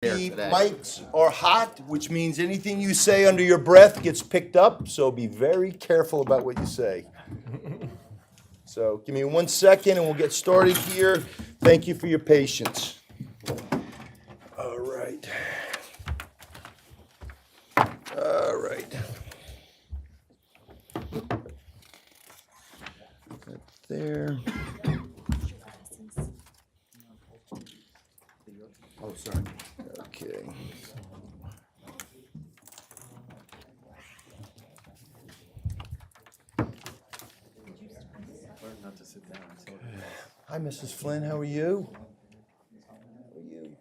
The mics are hot, which means anything you say under your breath gets picked up, so be very careful about what you say. So give me 1 second and we'll get started here. Thank you for your patience. All right. All right. Right there. Oh, sorry. Okay. Hi, Mrs. Flynn. How are you? How are you?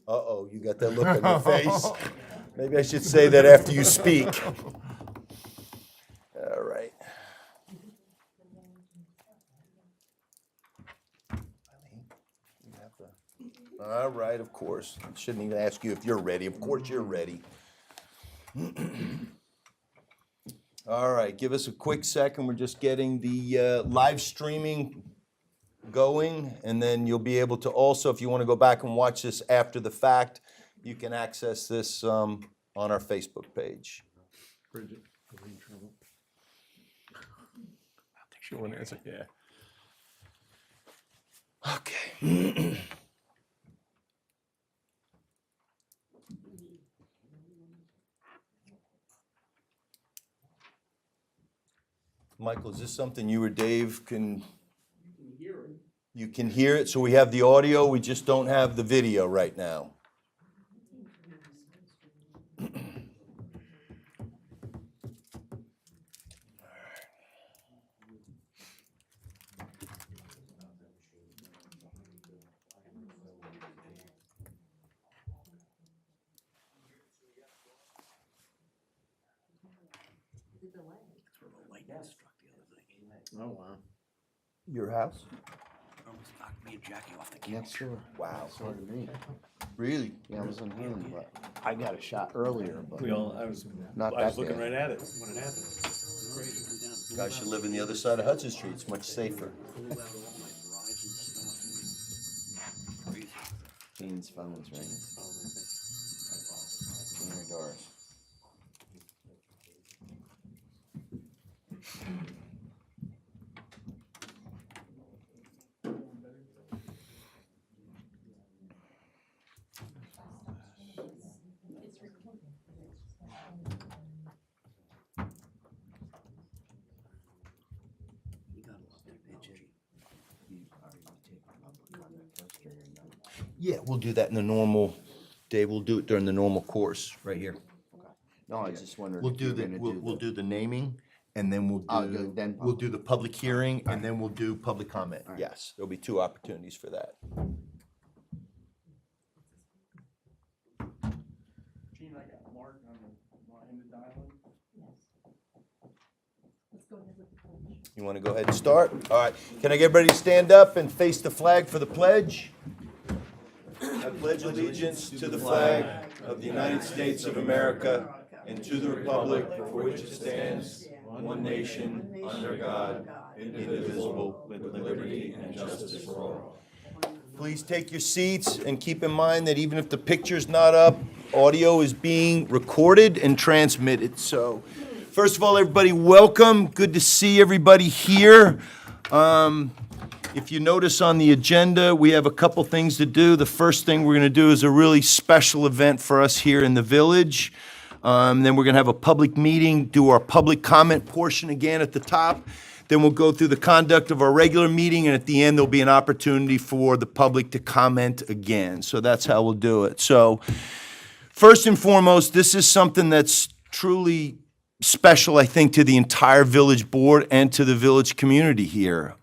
Uh-oh, you got that look on your face. Maybe I should say that after you speak. All right. All right, of course. I shouldn't even ask you if you're ready. Of course you're ready. All right, give us a quick second. We're just getting the live streaming going, and then you'll be able to also, if you want to go back and watch this after the fact, you can access this on our Facebook page. Bridget, are we in trouble? I think she won't answer. Yeah. Okay. Michael, is this something you or Dave can? You can hear it, so we have the audio, we just don't have the video right now. Oh, wow. Your house? Almost knocked me and Jackie off the couch. Yeah, sure. Wow. So did me. Really? Yeah, I was in home, but I got a shot earlier, but I was Not that looking bad. right at it when it happened. Crazy. Guys should live on the other side of Hudson Street, it's much safer. Gene's phone's ringing. Gene or Doris? Yeah, we'll do that in the normal, Dave, we'll do it during the normal course, right here. No, I just wondered. We'll if you do were the, gonna we'll do the naming, and then we'll Oh, do, then we'll do the public hearing, and then we'll do public comment. All right. Yes, there'll be 2 opportunities for that. Gene, I got Mark on the line to dial in. You want to go ahead and start? All right, can I get everybody to stand up and face the flag for the pledge? I pledge allegiance to the flag of the United States of America and to the republic for which it stands, one nation, under God, indivisible, with liberty and justice for all. Please take your seats and keep in mind that even if the picture's not up, audio is being recorded and transmitted. So, first of all, everybody, welcome. Good to see everybody here. If you notice on the agenda, we have a couple things to do. The first thing we're going to do is a really special event for us here in the village. Then we're going to have a public meeting, do our public comment portion again at the top. Then we'll go through the conduct of our regular meeting, and at the end, there'll be an opportunity for the public to comment again. So that's how we'll do it. So first and foremost, this is something that's truly special, I think, to the entire village board and to the village community here.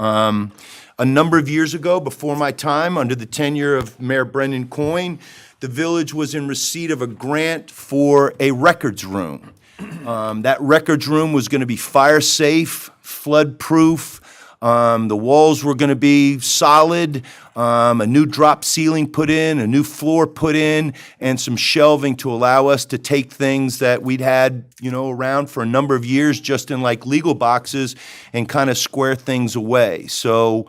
A number of years ago, before my time, under the tenure of Mayor Brendan Coyne, the village was in receipt of a grant for a records room. That records room was going to be fire safe, flood proof. The walls were going to be solid, a new drop ceiling put in, a new floor put in, and some shelving to allow us to take things that we'd had, around for a number of years just in like legal boxes and kind of square things away. So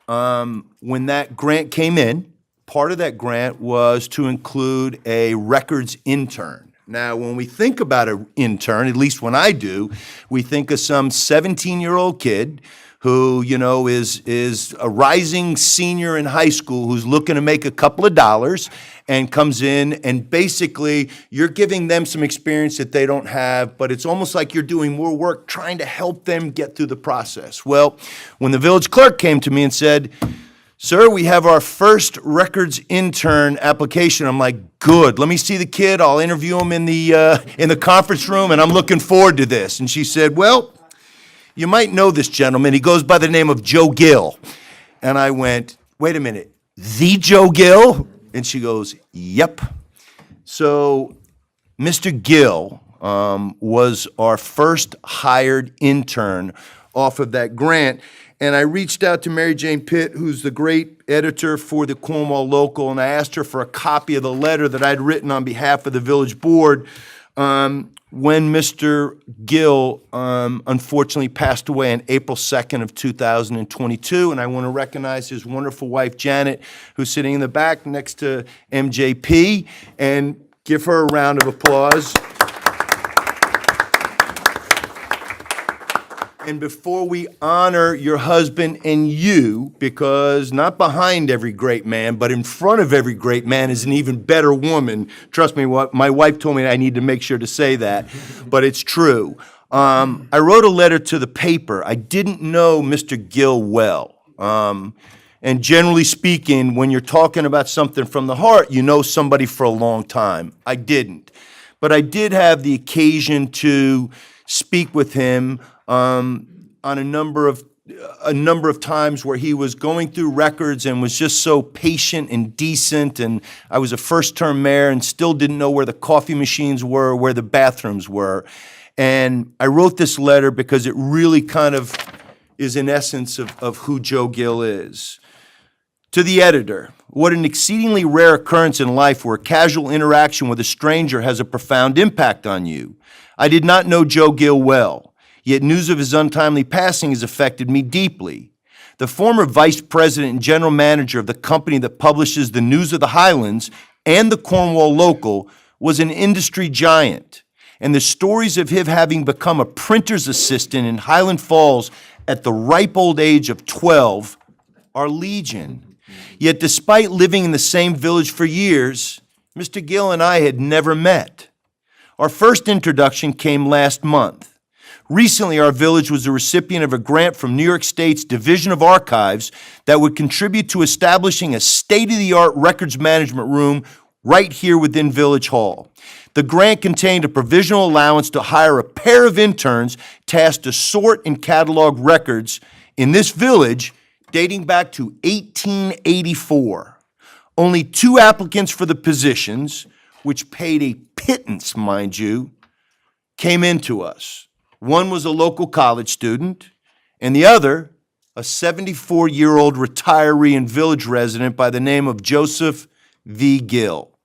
when that grant came in, part of that grant was to include a records intern. Now, when we think about an intern, at least when I do, we think of some 17-year-old kid who, you know, is a rising senior in high school who's looking to make a couple of dollars and comes in, and basically you're giving them some experience that they don't have, but it's almost like you're doing more work trying to help them get through the process. Well, when the village clerk came to me and said, "Sir, we have our first records intern application," I'm like, "Good, let me see the kid, I'll interview him in the conference room, and I'm looking forward to this." And she said, "Well, you might know this gentleman. He goes by the name of Joe Gill." And I went, "Wait a minute, the Joe Gill?" And she goes, "Yep." So Mr. Gill was our first hired intern off of that grant. And I reached out to Mary Jane Pitt, who's the great editor for the Cornwall Local, and I asked her for a copy of the letter that I'd written on behalf of the village board when Mr. Gill unfortunately passed away on April 2nd of 2022. And I want to recognize his wonderful wife, Janet, who's sitting in the back next to MJP, and give her a round of applause. And before we honor your husband and you, because not behind every great man, but in front of every great man is an even better woman. Trust me, what my wife told me I need to make sure to say that, but it's true. I wrote a letter to the paper. I didn't know Mr. Gill well. And generally speaking, when you're talking about something from the heart, you know somebody for a long time. I didn't. But I did have the occasion to speak with him on a number of times where he was going through records and was just so patient and decent. And I was a first-term mayor and still didn't know where the coffee machines were, where the bathrooms were. And I wrote this letter because it really kind of is an essence of who Joe Gill is. To the editor, what an exceedingly rare occurrence in life where a casual interaction with a stranger has a profound impact on you. I did not know Joe Gill well. Yet news of his untimely passing has affected me deeply. The former vice president and general manager of the company that publishes the News of the Highlands and the Cornwall Local was an industry giant, and the stories of him having become a printer's assistant in Highland Falls at the ripe old age of 12 are legion. Yet despite living in the same village for years, Mr. Gill and I had never met. Our first introduction came last month. Recently, our village was the recipient of a grant from New York State's Division of Archives that would contribute to establishing a state-of-the-art records management room right here within Village Hall. The grant contained a provisional allowance to hire a pair of interns tasked to sort and catalog records in this village dating back to 1884. Only 2 applicants for the positions, which paid a pittance, mind you, came into us. One was a local college student, and the other, a 74-year-old retiree and village resident by the name of Joseph V. Gill.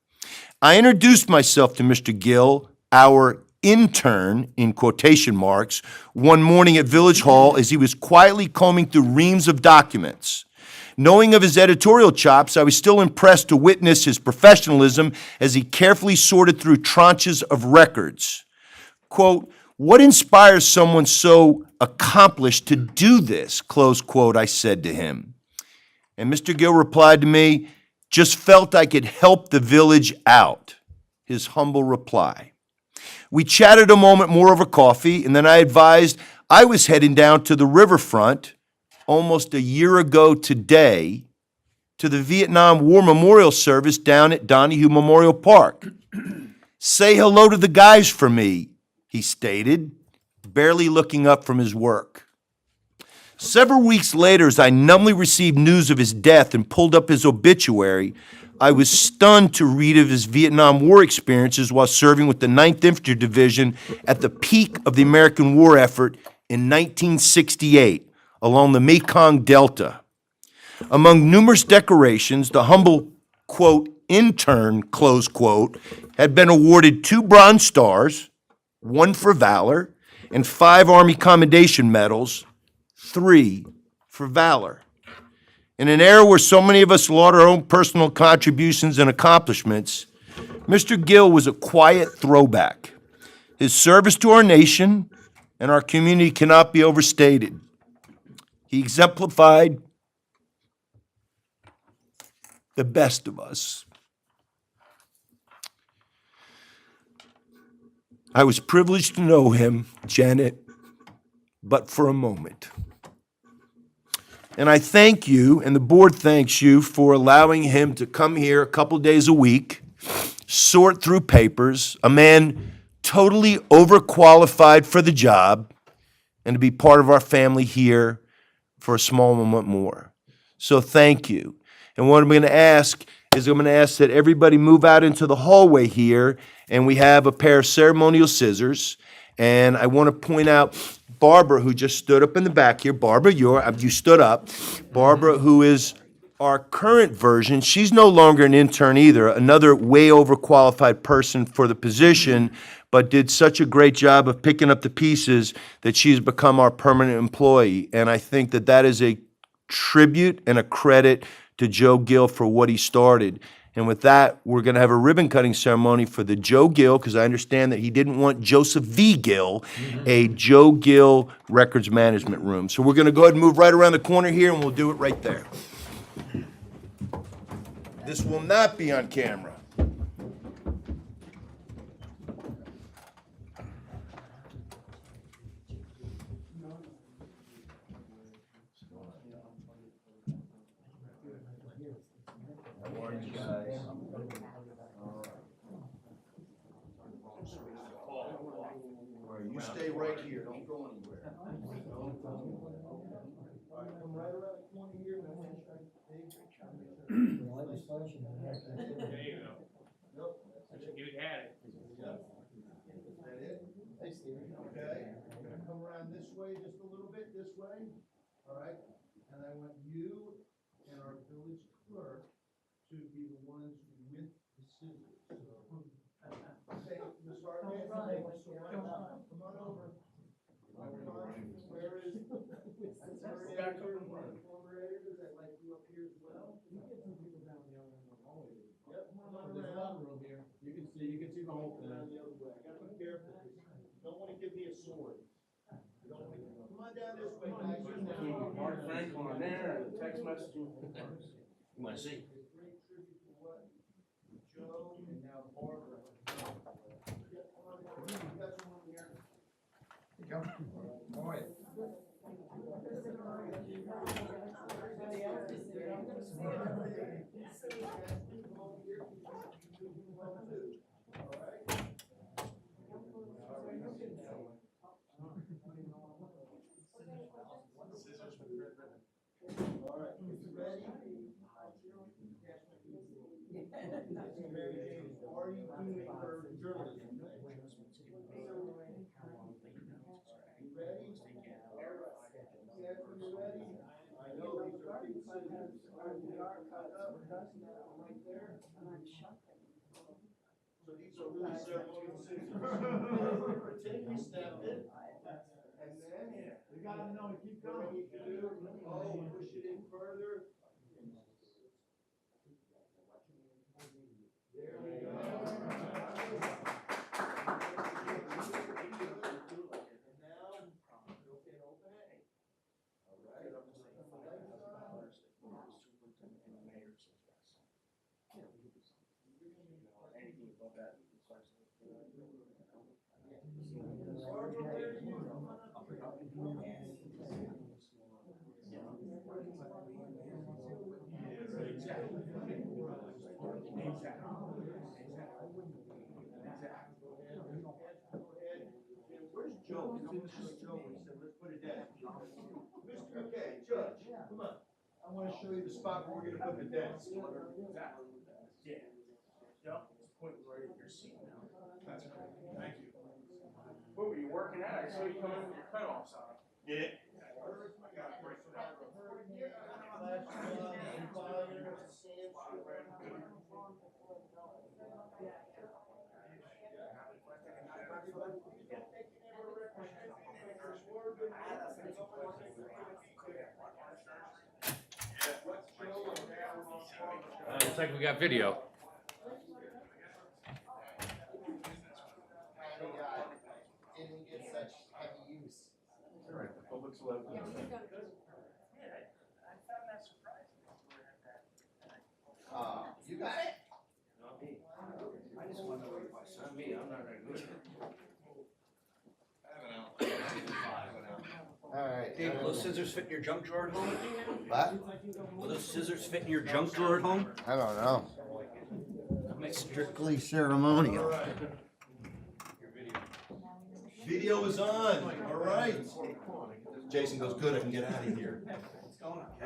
I introduced myself to Mr. Gill, our intern, in quotation marks, one morning at Village Hall as he was quietly combing through reams of documents. Knowing of his editorial chops, I was still impressed to witness his professionalism as he carefully sorted through tranches of records. Quote, "What inspires someone so accomplished to do this?" Close quote, I said to him. And Mr. Gill replied to me, "Just felt I could help the village out." His humble reply. We chatted a moment more over coffee, and then I advised I was heading down to the riverfront almost a year ago today to the Vietnam War Memorial Service down at Donahue Memorial Park. "Say hello to the guys for me," he stated, barely looking up from his work. Several weeks later, as I numbly received news of his death and pulled up his obituary, I was stunned to read of his Vietnam War experiences while serving with the 9th Infantry Division at the peak of the American war effort in 1968 along the Mekong Delta. Among numerous decorations, the humble, quote, intern, close quote, had been awarded 2 Bronze Stars, 1 for valor, and 5 Army Commendation Medals, 3 for valor. In an era where so many of us laud our own personal contributions and accomplishments, Mr. Gill was a quiet throwback. His service to our nation and our community cannot be overstated. He exemplified the best of us. I was privileged to know him, Janet, but for a moment. And I thank you, and the board thanks you, for allowing him to come here a couple days a week, sort through papers, a man totally overqualified for the job, and to be part of our family here for a small moment more. So thank you. And what I'm going to ask is I'm going to ask that everybody move out into the hallway here, and we have a pair of ceremonial scissors. And I want to point out Barbara, who just stood up in the back here. Barbara, you stood up. Barbara, who is our current version, she's no longer an intern either, another way overqualified person for the position, but did such a great job of picking up the pieces that she's become our permanent employee. And I think that that is a tribute and a credit to Joe Gill for what he started. And with that, we're going to have a ribbon cutting ceremony for the Joe Gill, because I understand that he didn't want Joseph V. Gill, a Joe Gill Records Management Room. So we're going to go ahead and move right around the corner here, and we'll do it right there. This will not be on camera. You stay right here, don't go anywhere. Come right around the corner here. There you go. Nope. You had it. Is that it? Okay, I'm gonna come around this way just a little bit, this way, all right? And I want you and our village clerk to be the ones with the scissors. Okay, Ms. Hartman, come on over. Where is? Former editors, I'd like you up here as well. You get some people down the other end of the hallway. Yep, come on There's a around. lot of room here. You can see the whole thing. Around the other way. I gotta be careful, because you don't wanna give me a sword. You don't wanna, come on down this way, guys. Mark Franklin on there, text message. You wanna see? Great tribute to what Joe and now Barbara. Yeah, come on down. You got some room here. All right. All right, is you ready? Are you doing for journalism? You ready? Yes, you ready? I know, these are big scissors. Cut up, right there. So these are really ceremonial scissors. Take me, snap it. And then, You gotta know, keep what going. do we do? Oh, push it in further. There we go. And now, open it. All right. Where's Joe? We didn't show Joe. We said, let's put it down. Mr. Okay, Judge, come on. I want to show you the spot where we're going to put the desk. Yeah. Yep, point right at your seat now. That's great, thank you. What were you working at? I saw you coming with your cutoffs on. Yeah. Looks like we got video. You got it. Alright. Dave, will those scissors fit in your junk drawer at home? What? Will those scissors fit in your junk drawer at home? I don't know. Strictly ceremonial. Video is on, all right. Jason goes, good, I can get out of here.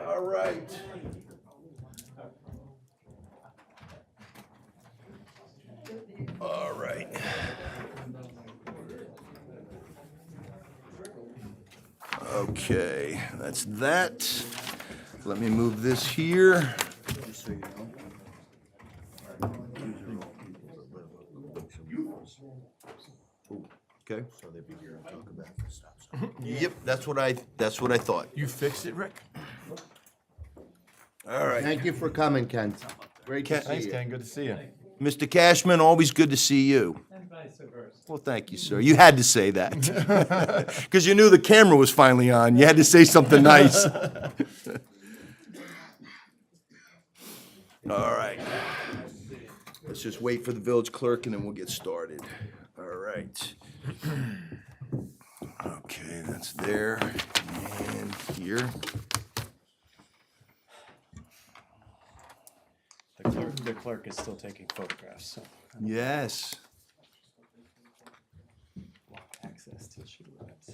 All right. All right. Okay, that's that. Let me move this here. Just so you know. Okay. So they'd be here and talk about the stop sign. Yep, that's what I thought. You fixed it, Rick? All right. Thank you for coming, Ken. Great to Thanks, see you. Ken. Good to see you. Mr. Cashman, always good to see you. And vice versa. Well, thank you, sir. You had to say that. Because you knew the camera was finally on. You had to say something nice. All right. Let's just wait for the village clerk and then we'll get started. All right. Okay, that's there and here. The clerk is still taking photographs, so Yes. access till she arrives.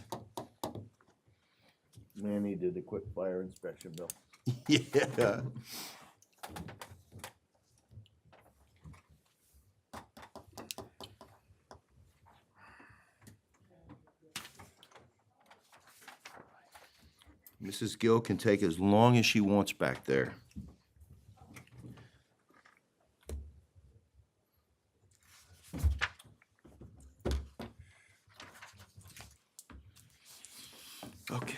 Manny did a quick fire inspection, Bill. Yeah. Mrs. Gill can take as long as she wants back there. Okay.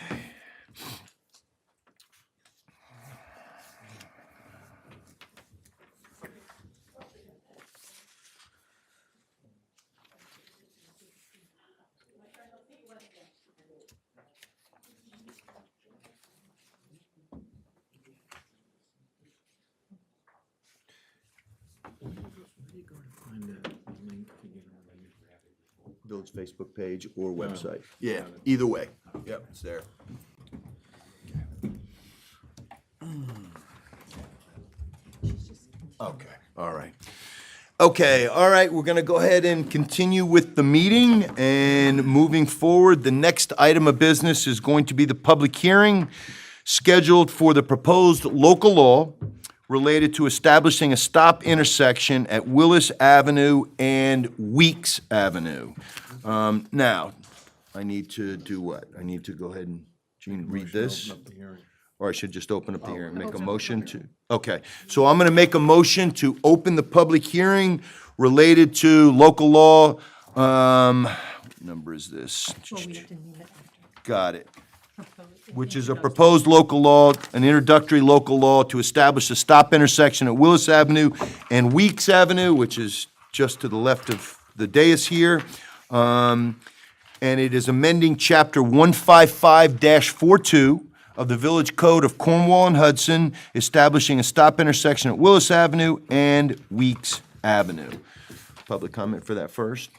Village Facebook page or website. Yeah, either way. Yep, it's there. Okay, all right. Okay, all right, we're gonna go ahead and continue with the meeting, and moving forward, the next item of business is going to be the public hearing scheduled for the proposed local law related to establishing a stop intersection at Willis Avenue and Weeks Avenue. Now, I need to do what? I need to go ahead and, Gene, read this? Or I should just open up the hearing, make a motion to, okay. So I'm gonna make a motion to open the public hearing related to local law, what number is this? Got it. Which is a proposed local law, an introductory local law to establish a stop intersection at Willis Avenue and Weeks Avenue, which is just to the left of the dais here. And it is amending chapter 155-42 of the Village Code of Cornwall and Hudson, establishing a stop intersection at Willis Avenue and Weeks Avenue. Public comment for that first?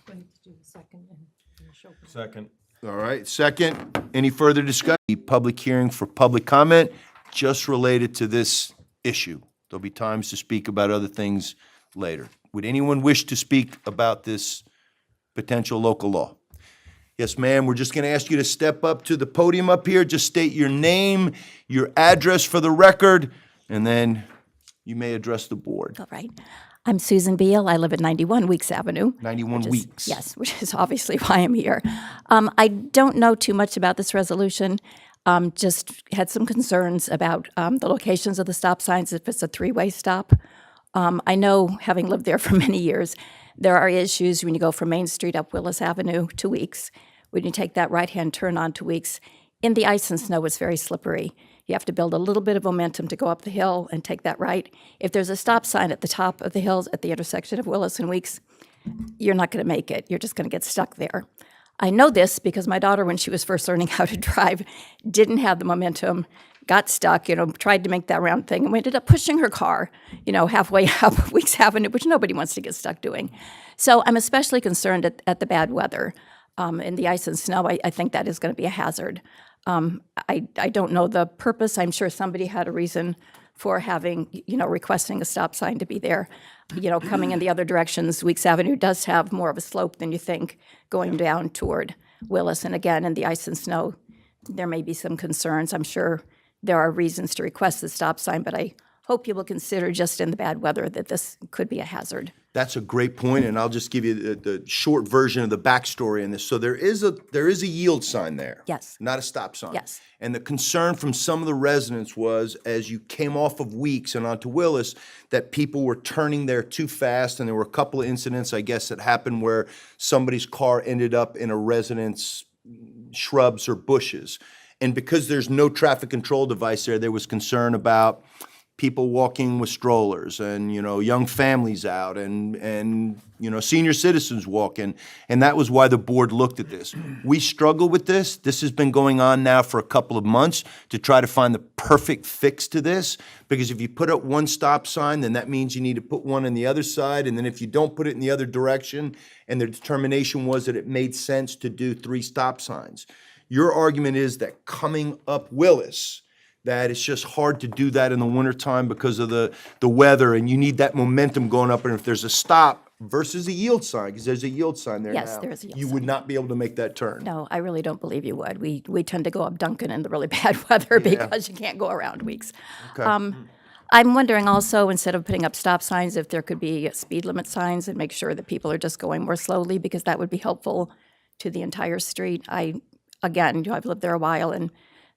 Second. All right, second, any further discussion? The public hearing for public comment, just related to this issue. There'll be times to speak about other things later. Would anyone wish to speak about this potential local law? Yes, ma'am, we're just gonna ask you to step up to the podium up here, just state your name, your address for the record, and then you may address the board. All right. I'm Susan Beal. I live at 91 Weeks Avenue. 91 which is- Weeks. Yes, which is obviously why I'm here. I don't know too much about this resolution. Just had some concerns about the locations of the stop signs, if it's a three-way stop. I know, having lived there for many years, there are issues when you go from Main Street up Willis Avenue to Weeks. When you take that right-hand turn onto Weeks, in the ice and snow, it's very slippery. You have to build a little bit of momentum to go up the hill and take that right. If there's a stop sign at the top of the hills at the intersection of Willis and Weeks, you're not going to make it. You're just going to get stuck there. I know this because my daughter, when she was first learning how to drive, didn't have the momentum, got stuck, tried to make that round thing, and we ended up pushing her car, halfway up Weeks Avenue, which nobody wants to get stuck doing. So I'm especially concerned at the bad weather and the ice and snow. I think that is going to be a hazard. I don't know the purpose. I'm sure somebody had a reason for having, requesting a stop sign to be there. Coming in the other directions, Weeks Avenue does have more of a slope than you think going down toward Willis. And again, in the ice and snow, there may be some concerns. I'm sure there are reasons to request the stop sign, but I hope you will consider just in the bad weather that this could be a hazard. That's a great point, and I'll just give you the short version of the backstory in this. So there is a yield sign there. Yes. Not a stop sign. Yes. And the concern from some of the residents was, as you came off of Weeks and onto Willis, that people were turning there too fast, and there were a couple of incidents, I guess, that happened where somebody's car ended up in a resident's shrubs or bushes. And because there's no traffic control device there was concern about people walking with strollers and, young families out and senior citizens walking. And that was why the board looked at this. We struggle with this. This has been going on now for a couple of months to try to find the perfect fix to this. Because if you put up one stop sign, then that means you need to put one on the other side. And then if you don't put it in the other direction, and the determination was that it made sense to do 3 stop signs. Your argument is that coming up Willis, that it's just hard to do that in the wintertime because of the weather, and you need that momentum going up. And if there's a stop versus a yield sign, because there's a yield sign there now. Yes, there is a yield you sign. would not be able to make that turn. No, I really don't believe you would. We tend to go up Duncan in the really bad weather because you can't go around Weeks. Okay. I'm wondering also, instead of putting up stop signs, if there could be speed limit signs and make sure that people are just going more slowly, because that would be helpful to the entire street. I've lived there a while, and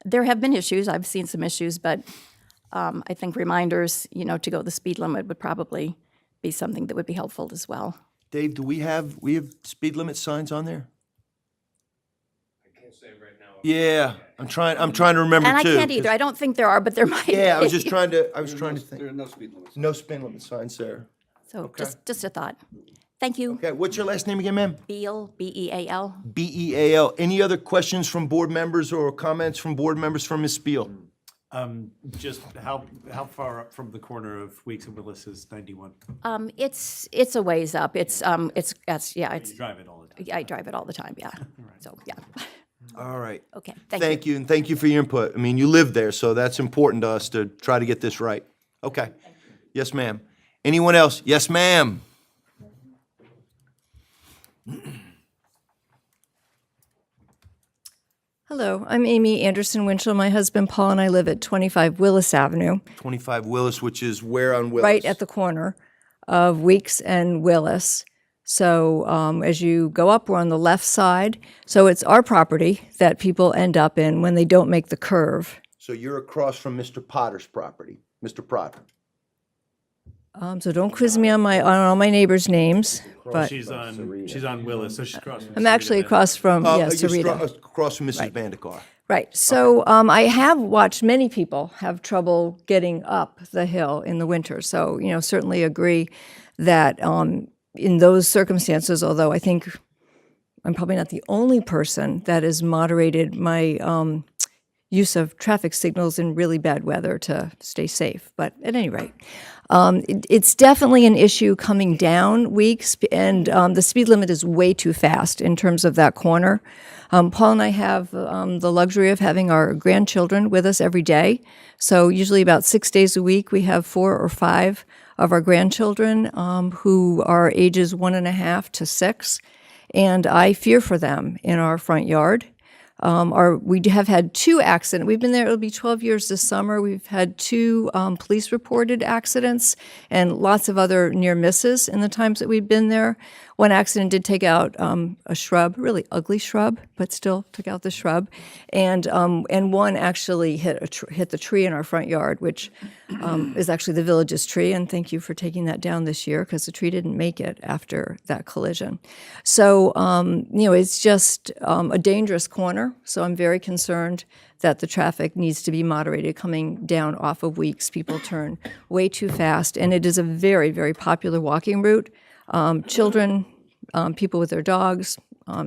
there have been issues. I've seen some issues, but I think reminders, to go the speed limit would probably be something that would be helpful as well. Dave, do we have speed limit signs on there? I can't say right now. Yeah, I'm trying to remember And I too. can't either. I don't think there are, but there might be. Yeah, I was trying to think. There are no speed limits. No speed limit signs there. So just a thought. Thank you. Okay, what's your last name again, ma'am? Beal, B-E-A-L. B-E-A-L. Any other questions from board members or comments from board members from Ms. Spiel? Just how far up from the corner of Weeks and Willis is 91? It's a ways up. You drive it all the time. I drive it all the time, yeah. So, yeah. All right. Okay, Thank you, and thank you for your input. I mean, you live there, so that's important to us to try to get this right. Okay. Yes, ma'am. Anyone else? Yes, ma'am. Hello, I'm Amy Anderson Winchell. My husband Paul and I live at 25 Willis Avenue, 25 Willis, which is where on Willis? right at the corner of Weeks and Willis. So as you go up, we're on the left side. So it's our property that people end up in when they don't make the curve. So you're across from Mr. Potter's property, Mr. Potter. So don't quiz me on all my neighbors' names, but She's on Willis, so she's across from I'm actually Sarita. across from, You're Sarita. across from Mrs. Vandekar. Right. So I have watched many people have trouble getting up the hill in the winter. So, certainly agree that in those circumstances, although I think I'm probably not the only person that has moderated my use of traffic signals in really bad weather to stay safe. But at any rate, it's definitely an issue coming down Weeks, and the speed limit is way too fast in terms of that corner. Paul and I have the luxury of having our grandchildren with us every day. So usually about 6 days a week, we have 4 or 5 of our grandchildren who are ages 1.5 to 6. And I fear for them in our front yard. We have had 2 accidents. We've been there, it'll be 12 years this summer. We've had 2 police-reported accidents and lots of other near misses in the times that we've been there. One accident did take out a shrub, really ugly shrub, but still took out the shrub. And one actually hit the tree in our front yard, which is actually the village's tree, and thank you for taking that down this year because the tree didn't make it after that collision. So, it's just a dangerous corner, so I'm very concerned that the traffic needs to be moderated coming down off of Weeks. People turn way too fast, and it is a very, very popular walking route. Children, people with their dogs,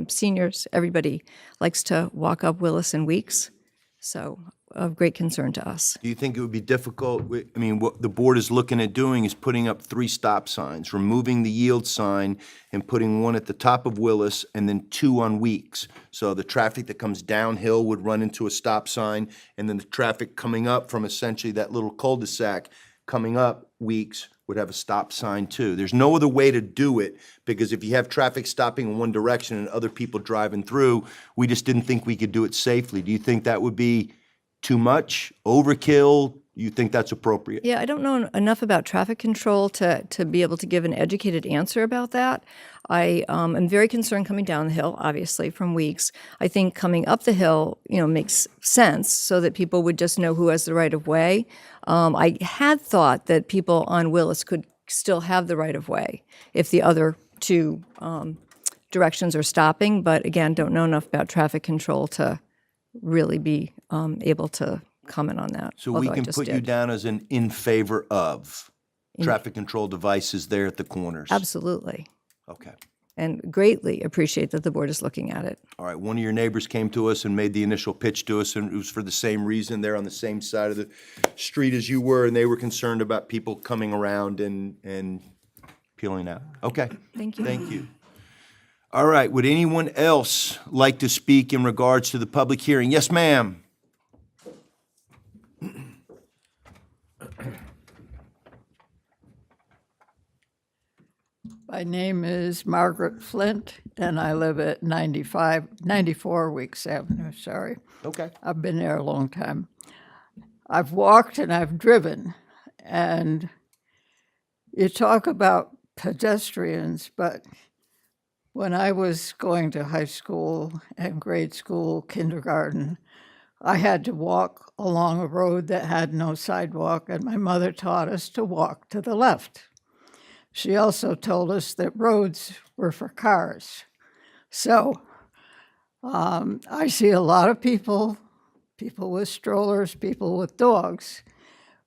seniors, everybody likes to walk up Willis and Weeks. So of great concern to us. Do you think it would be difficult? I mean, what the board is looking at doing is putting up 3 stop signs, removing the yield sign and putting one at the top of Willis and then 2 on Weeks. So the traffic that comes downhill would run into a stop sign, and then the traffic coming up from essentially that little cul-de-sac coming up Weeks would have a stop sign too. There's no other way to do it, because if you have traffic stopping in one direction and other people driving through, we just didn't think we could do it safely. Do you think that would be too much, overkill? You think that's appropriate? Yeah, I don't know enough about traffic control to be able to give an educated answer about that. I am very concerned coming down the hill, obviously, from Weeks. I think coming up the hill, makes sense so that people would just know who has the right of way. I had thought that people on Willis could still have the right of way if the other 2 directions are stopping, but again, don't know enough about traffic control to really be able to comment on that. So we can put you down as an in favor of traffic control devices there at the corners? Absolutely. Okay. And greatly appreciate that the board is looking at it. All right, one of your neighbors came to us and made the initial pitch to us, and it was for the same reason. They're on the same side of the street as you were, and they were concerned about people coming around and peeling out. Okay. Thank you. Thank you. All right, would anyone else like to speak in regards to the public hearing? Yes, ma'am. My name is Margaret Flint, and I live at 94 Weeks Avenue, sorry. Okay. I've been there a long time. I've walked and I've driven, and you talk about pedestrians, but when I was going to high school and grade school, kindergarten, I had to walk along a road that had no sidewalk, and my mother taught us to walk to the left. She also told us that roads were for cars. So I see a lot of people with strollers, people with dogs,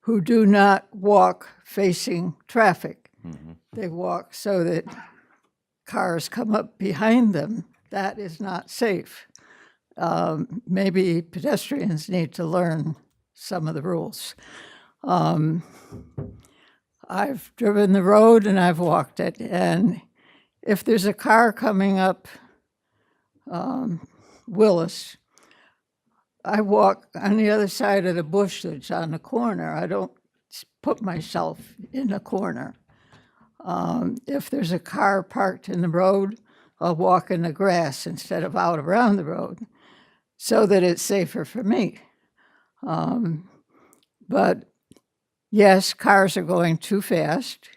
who do not walk facing traffic. Mm-hmm. They walk so that cars come up behind them. That is not safe. Maybe pedestrians need to learn some of the rules. I've driven the road and I've walked it, and if there's a car coming up Willis, I walk on the other side of the bush that's on the corner. I don't put myself in the corner. If there's a car parked in the road, I'll walk in the grass instead of out around the road so that it's safer for me. But yes, cars are going too fast.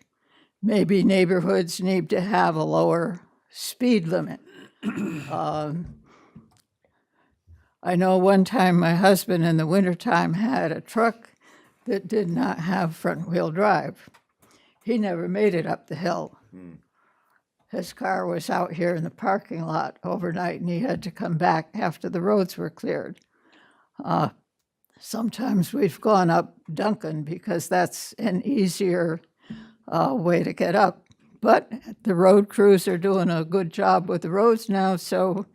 Maybe neighborhoods need to have a lower speed limit. I know one time my husband in the wintertime had a truck that did not have front-wheel drive. He never made it up the hill. His car was out here in the parking lot overnight, and he had to come back after the roads were cleared. Sometimes we've gone up Duncan because that's an easier way to get up. But the road crews are doing a good job with the roads now, so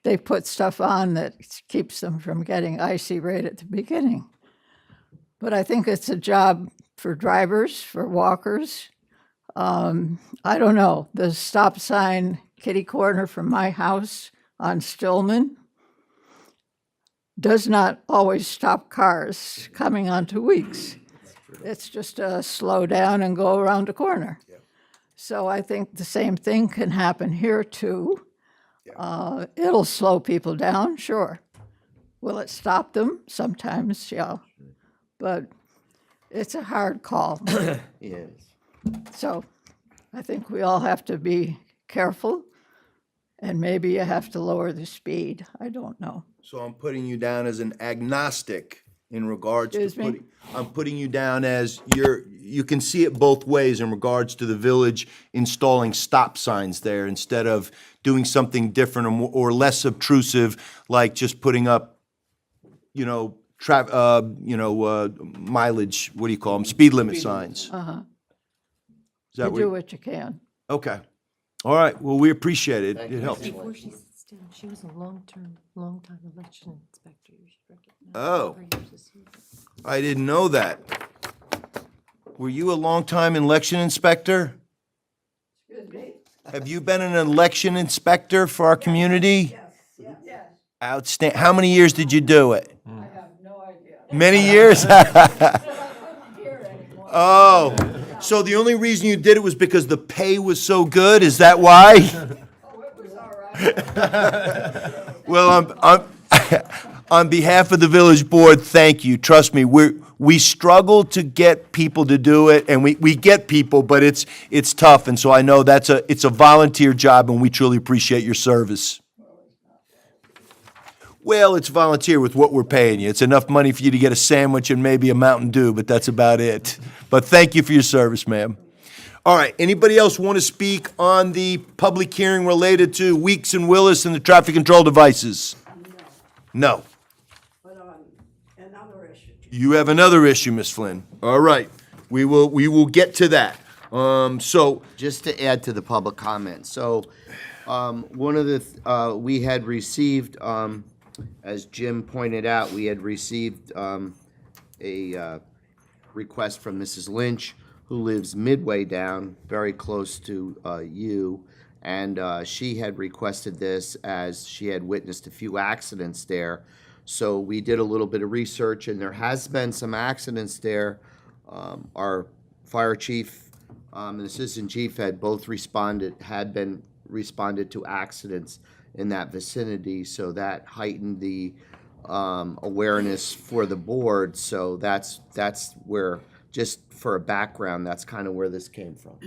they put stuff on that keeps them from getting icy right at the beginning. But I think it's a job for drivers, for walkers. I don't know, the stop sign kitty corner from my house on Stillman does not always stop cars coming onto Weeks. It's just a slow down and go around a corner. So I think the same thing can happen here too. It'll slow people down, sure. Will it stop them? Sometimes, yeah. But it's a hard call. Yes. So I think we all have to be careful, and maybe you have to lower the speed. I don't know. So I'm putting you down as an agnostic in regards to Excuse me? putting, I'm putting you down as you can see it both ways in regards to the village installing stop signs there instead of doing something different or less obtrusive, like just putting up, mileage, what do you call them, speed limit signs. Uh-huh. Is that You do what? what you can. Okay. All right, well, we appreciate it. It helps. Before she sits down, she was a long-time election inspector. You should recognize Oh. her years of service. I didn't know that. Were you a longtime election inspector? Excuse me? Have you been an election inspector for our community? Yes. Outstanding. How many years did you do it? I have no idea. Many years? Here anymore. Oh, so the only reason you did it was because the pay was so good? Is that why? Oh, it was all right. Well, on behalf of the village board, thank you. Trust me, we struggle to get people to do it, and we get people, but it's tough. And so I know it's a volunteer job, and we truly appreciate your service. Well, it's volunteer with what we're paying you. It's enough money for you to get a sandwich and maybe a Mountain Dew, but that's about it. But thank you for your service, ma'am. All right, anybody else want to speak on the public hearing related to Weeks and Willis and the traffic control devices? No. But on another issue, You have another issue, Ms. Flynn. All right, we will get to that. So, Just to add to the public comment, so, one of the, we had received, as Jim pointed out, we had received, a request from Mrs. Lynch, who lives midway down, very close to, you. And, she had requested this as she had witnessed a few accidents there. So we did a little bit of research, and there has been some accidents there. Our fire chief, and assistant chief had both responded to accidents in that vicinity, so that heightened the awareness for the board. So that's where, just for a background, that's kind of where this came from.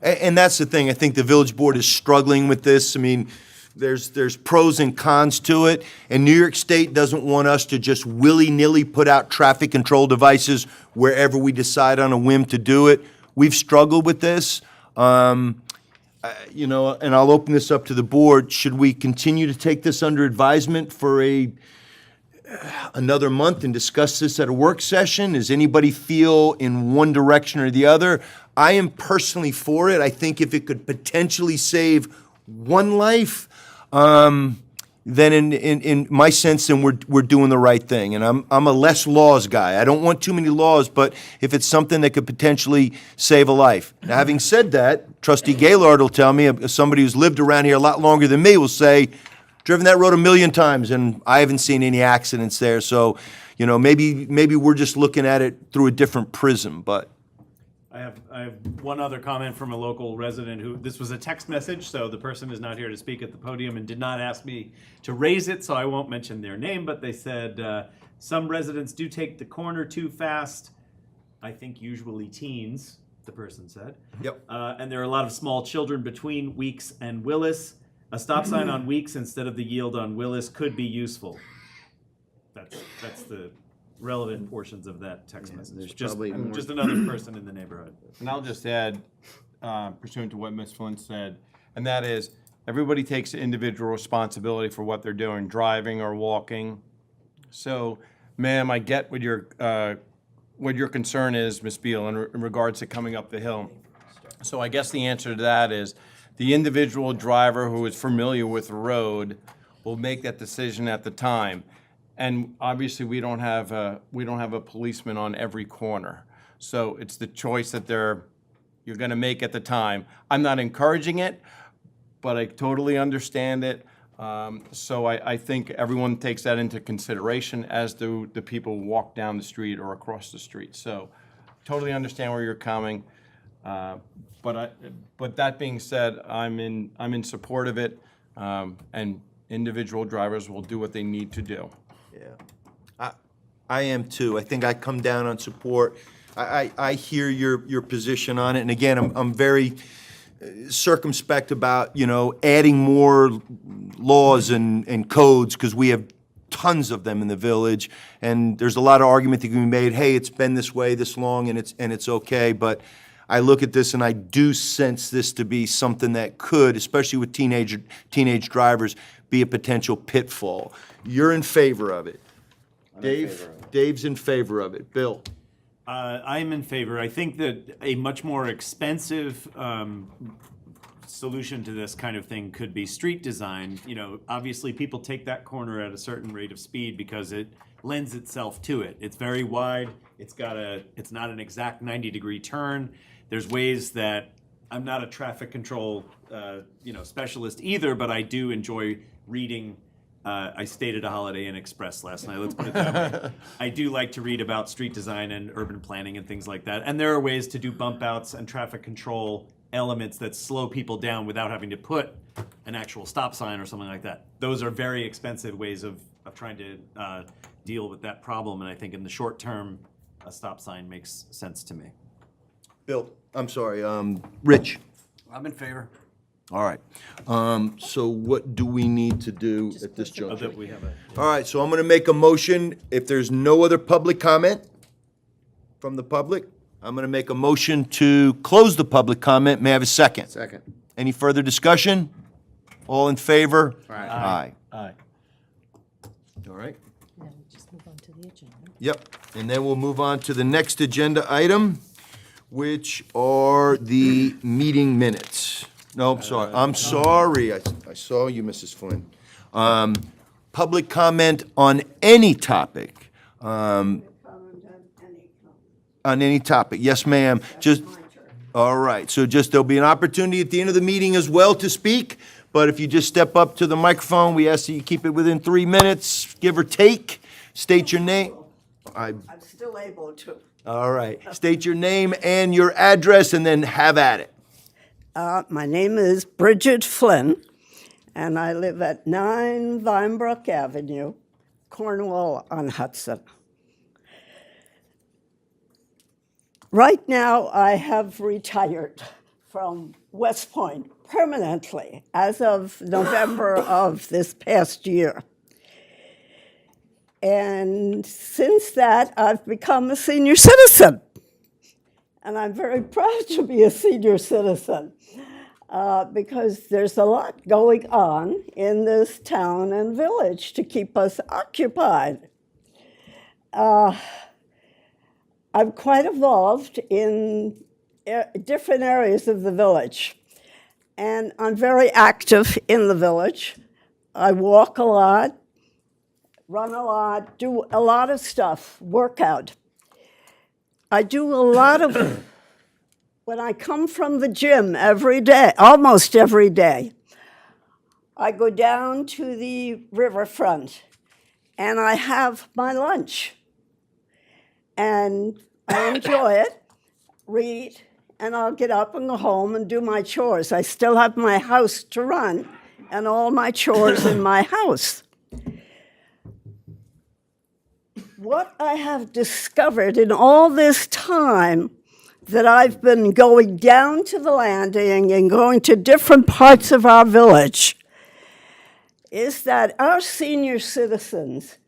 and that's the thing, I think the village board is struggling with this. I mean, there's pros and cons to it, and New York State doesn't want us to just willy-nilly put out traffic control devices wherever we decide on a whim to do it. We've struggled with this. And I'll open this up to the board. Should we continue to take this under advisement for another month and discuss this at a work session? Does anybody feel in one direction or the other? I am personally for it. I think if it could potentially save one life, then in my sense, then we're doing the right thing. And I'm a less laws guy. I don't want too many laws, but if it's something that could potentially save a life. Now, having said that, Trustee Gaylord will tell me, somebody who's lived around here a lot longer than me will say, driven that road 1,000,000 times, and I haven't seen any accidents there. So, maybe we're just looking at it through a different prism, but. I have one other comment from a local resident who, this was a text message, so the person is not here to speak at the podium and did not ask me to raise it, so I won't mention their name, but they said, some residents do take the corner too fast, I think usually teens, the person said. Yep. And there are a lot of small children between Weeks and Willis. A stop sign on Weeks instead of the yield on Willis could be useful. That's the relevant portions of that text there's message. Just probably more. just another person in the neighborhood. And I'll just add, pursuant to what Ms. Flynn said, and that is, everybody takes individual responsibility for what they're doing, driving or walking. So, ma'am, I get what your concern is, Ms. Beal, in regards to coming up the hill. So I guess the answer to that is, the individual driver who is familiar with the road will make that decision at the time. And obviously, we don't have a policeman on every corner. So it's the choice that you're going to make at the time. I'm not encouraging it, but I totally understand it. So I think everyone takes that into consideration, as do the people who walk down the street or across the street. So totally understand where you're coming. But that being said, I'm in support of it, and individual drivers will do what they need to do. Yeah, I am too. I think I come down on support. I hear your position on it, and again, I'm very circumspect about adding more laws and codes, because we have tons of them in the village, and there's a lot of argument that can be made, hey, it's been this way this long and it's okay, but I look at this and I do sense this to be something that could, especially with teenage drivers, be a potential pitfall. You're in favor of it. Dave? Dave's in favor of it. Bill? I'm in favor. I think that a much more expensive solution to this kind of thing could be street design. You know, obviously people take that corner at a certain rate of speed because it lends itself to it. It's very wide. It's not an exact 90-degree turn. There's ways that I'm not a traffic control, specialist either, but I do enjoy reading. I stayed at a Holiday Inn Express last night, let's put it that way. I do like to read about street design and urban planning and things like that. And there are ways to do bump outs and traffic control elements that slow people down without having to put an actual stop sign or something like that. Those are very expensive ways of trying to deal with that problem. And I think in the short term, a stop sign makes sense to me. Bill, I'm sorry, Rich? I'm in favor. All right. So what do we need to do at this juncture? We have a. All right, so I'm going to make a motion. If there's no other public comment from the public, I'm going to make a motion to close the public comment. May I have a second? Second. Any further discussion? All in favor? Aye. Aye. All right. Now we just move on to the agenda. Yep, and then we'll move on to the next agenda item, which are the meeting minutes. No, I'm sorry, I saw you, Mrs. Flynn. Public comment on any topic, Comment on any topic. Yes, ma'am. Just, all right, so there'll be an opportunity at the end of the meeting as well to speak, but if you just step up to the microphone, we ask that you keep it within 3 minutes, give or take. State your name. I'm still able to. All right, state your name and your address, and then have at it. My name is Bridget Flynn, and I live at 9 Vinebrook Avenue, Cornwall on Hudson. Right now, I have retired from West Point permanently as of November of this past year. And since that, I've become a senior citizen. And I'm very proud to be a senior citizen because there's a lot going on in this town and village to keep us occupied. I'm quite involved in different areas of the village, and I'm very active in the village. I walk a lot, run a lot, do a lot of stuff, work out. I do a lot of, when I come from the gym every day, almost every day, I go down to the riverfront and I have my lunch. And I enjoy it, read, and I'll get up and go home and do my chores. I still have my house to run and all my chores in my house. What I have discovered in all this time that I've been going down to the landing and going to different parts of our village is that our senior citizens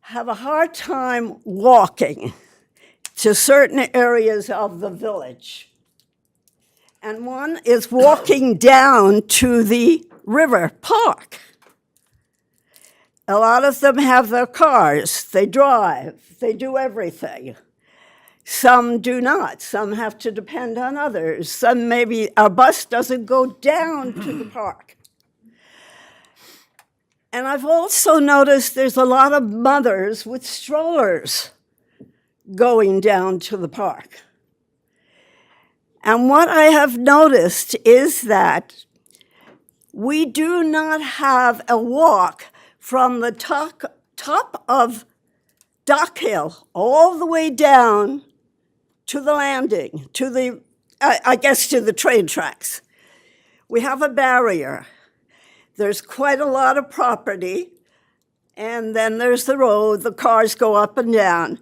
have a hard time walking to certain areas of the village. And one is walking down to the river park. A lot of them have their cars, they drive, they do everything. Some do not, some have to depend on others. Some maybe a bus doesn't go down to the park. And I've also noticed there's a lot of mothers with strollers going down to the park. And what I have noticed is that we do not have a walk from the top of Dock Hill all the way down to the landing, to the, I guess to the train tracks. We have a barrier. There's quite a lot of property, and then there's the road, the cars go up and down.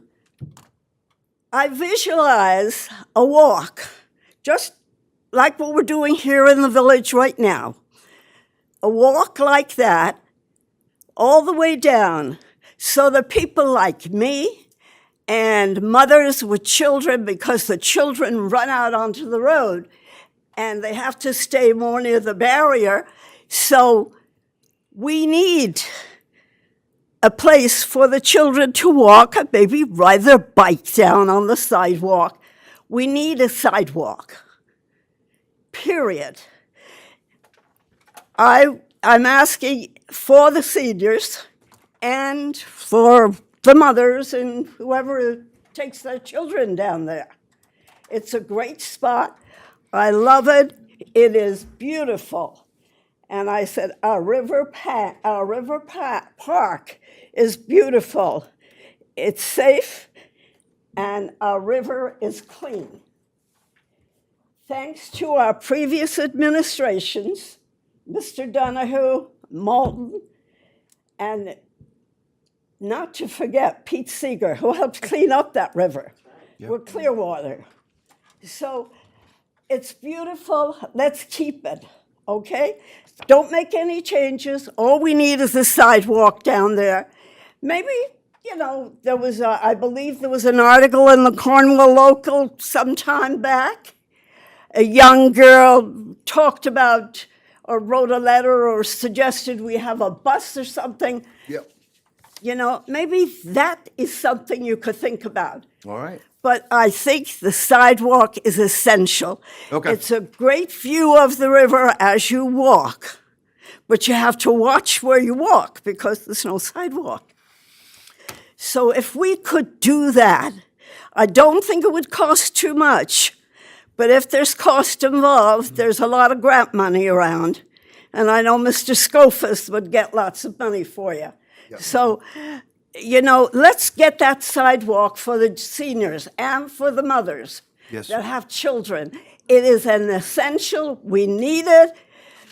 I visualize a walk, just like what we're doing here in the village right now. A walk like that, all the way down, so that people like me and mothers with children, because the children run out onto the road and they have to stay more near the barrier. So we need a place for the children to walk and maybe ride their bike down on the sidewalk. We need a sidewalk, period. I'm asking for the seniors and for the mothers and whoever takes their children down there. It's a great spot. I love it. It is beautiful. And I said, our river park is beautiful. It's safe, and our river is clean. Thanks to our previous administrations, Mr. Donahue, Moulton, and not to forget Pete Seeger, who helped clean up that river with Clearwater. So it's beautiful. Let's keep it, okay? Don't make any changes. All we need is a sidewalk down there. Maybe, there was, I believe there was an article in the Cornwall Local some time back. A young girl talked about or wrote a letter or suggested we have a bus or something. Yep. Maybe that is something you could think about. All right. But I think the sidewalk is essential. Okay. It's a great view of the river as you walk, but you have to watch where you walk because there's no sidewalk. So if we could do that, I don't think it would cost too much, but if there's cost involved, there's a lot of grant money around, and I know Mr. Scofus would get lots of money for you. Yep. So, let's get that sidewalk for the seniors and for the mothers that have children. It is an essential. We need it.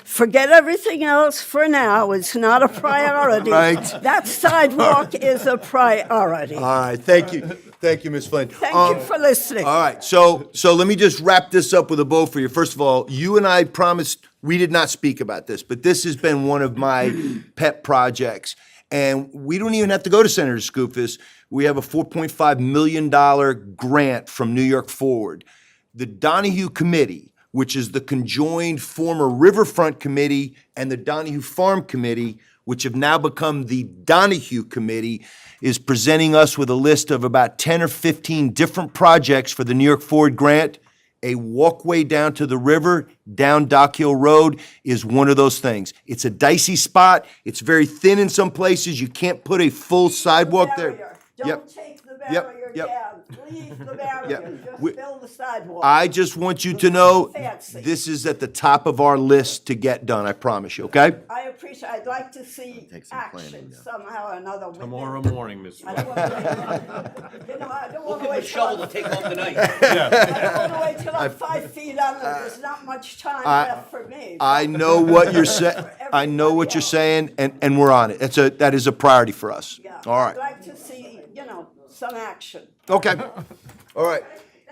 Forget everything else for now. It's not a priority. Right. That sidewalk is a priority. All right, thank you. Thank you, Ms. Flynn. Thank you for listening. All right, so let me just wrap this up with a bow for you. First of all, you and I promised we did not speak about this, but this has been one of my pet projects. And we don't even have to go to Senator Skoufis. We have a $4.5 million grant from New York Forward. The Donahue Committee, which is the conjoined former Riverfront Committee and the Donahue Farm Committee, which have now become the Donahue Committee, is presenting us with a list of about 10 or 15 different projects for the New York Forward grant. A walkway down to the river, down Dock Hill Road, is one of those things. It's a dicey spot. It's very thin in some places. You can't put a full sidewalk there. Don't take the barrier down. Leave the barrier. Just build the sidewalk. I just want you to know Fancy. this is at the top of our list to get done, I promise you, okay? I appreciate. I'd like to see action somehow or another. Tomorrow morning, Ms. I don't want to I don't We'll want give to a wait shovel till to take home tonight. I don't want to wait till I'm 5 feet under. There's not much time left for me. I know what you're saying. I know what you're saying, and we're on it. That is a priority for us. Yeah. All right. I'd like to see, some action. Okay. All right.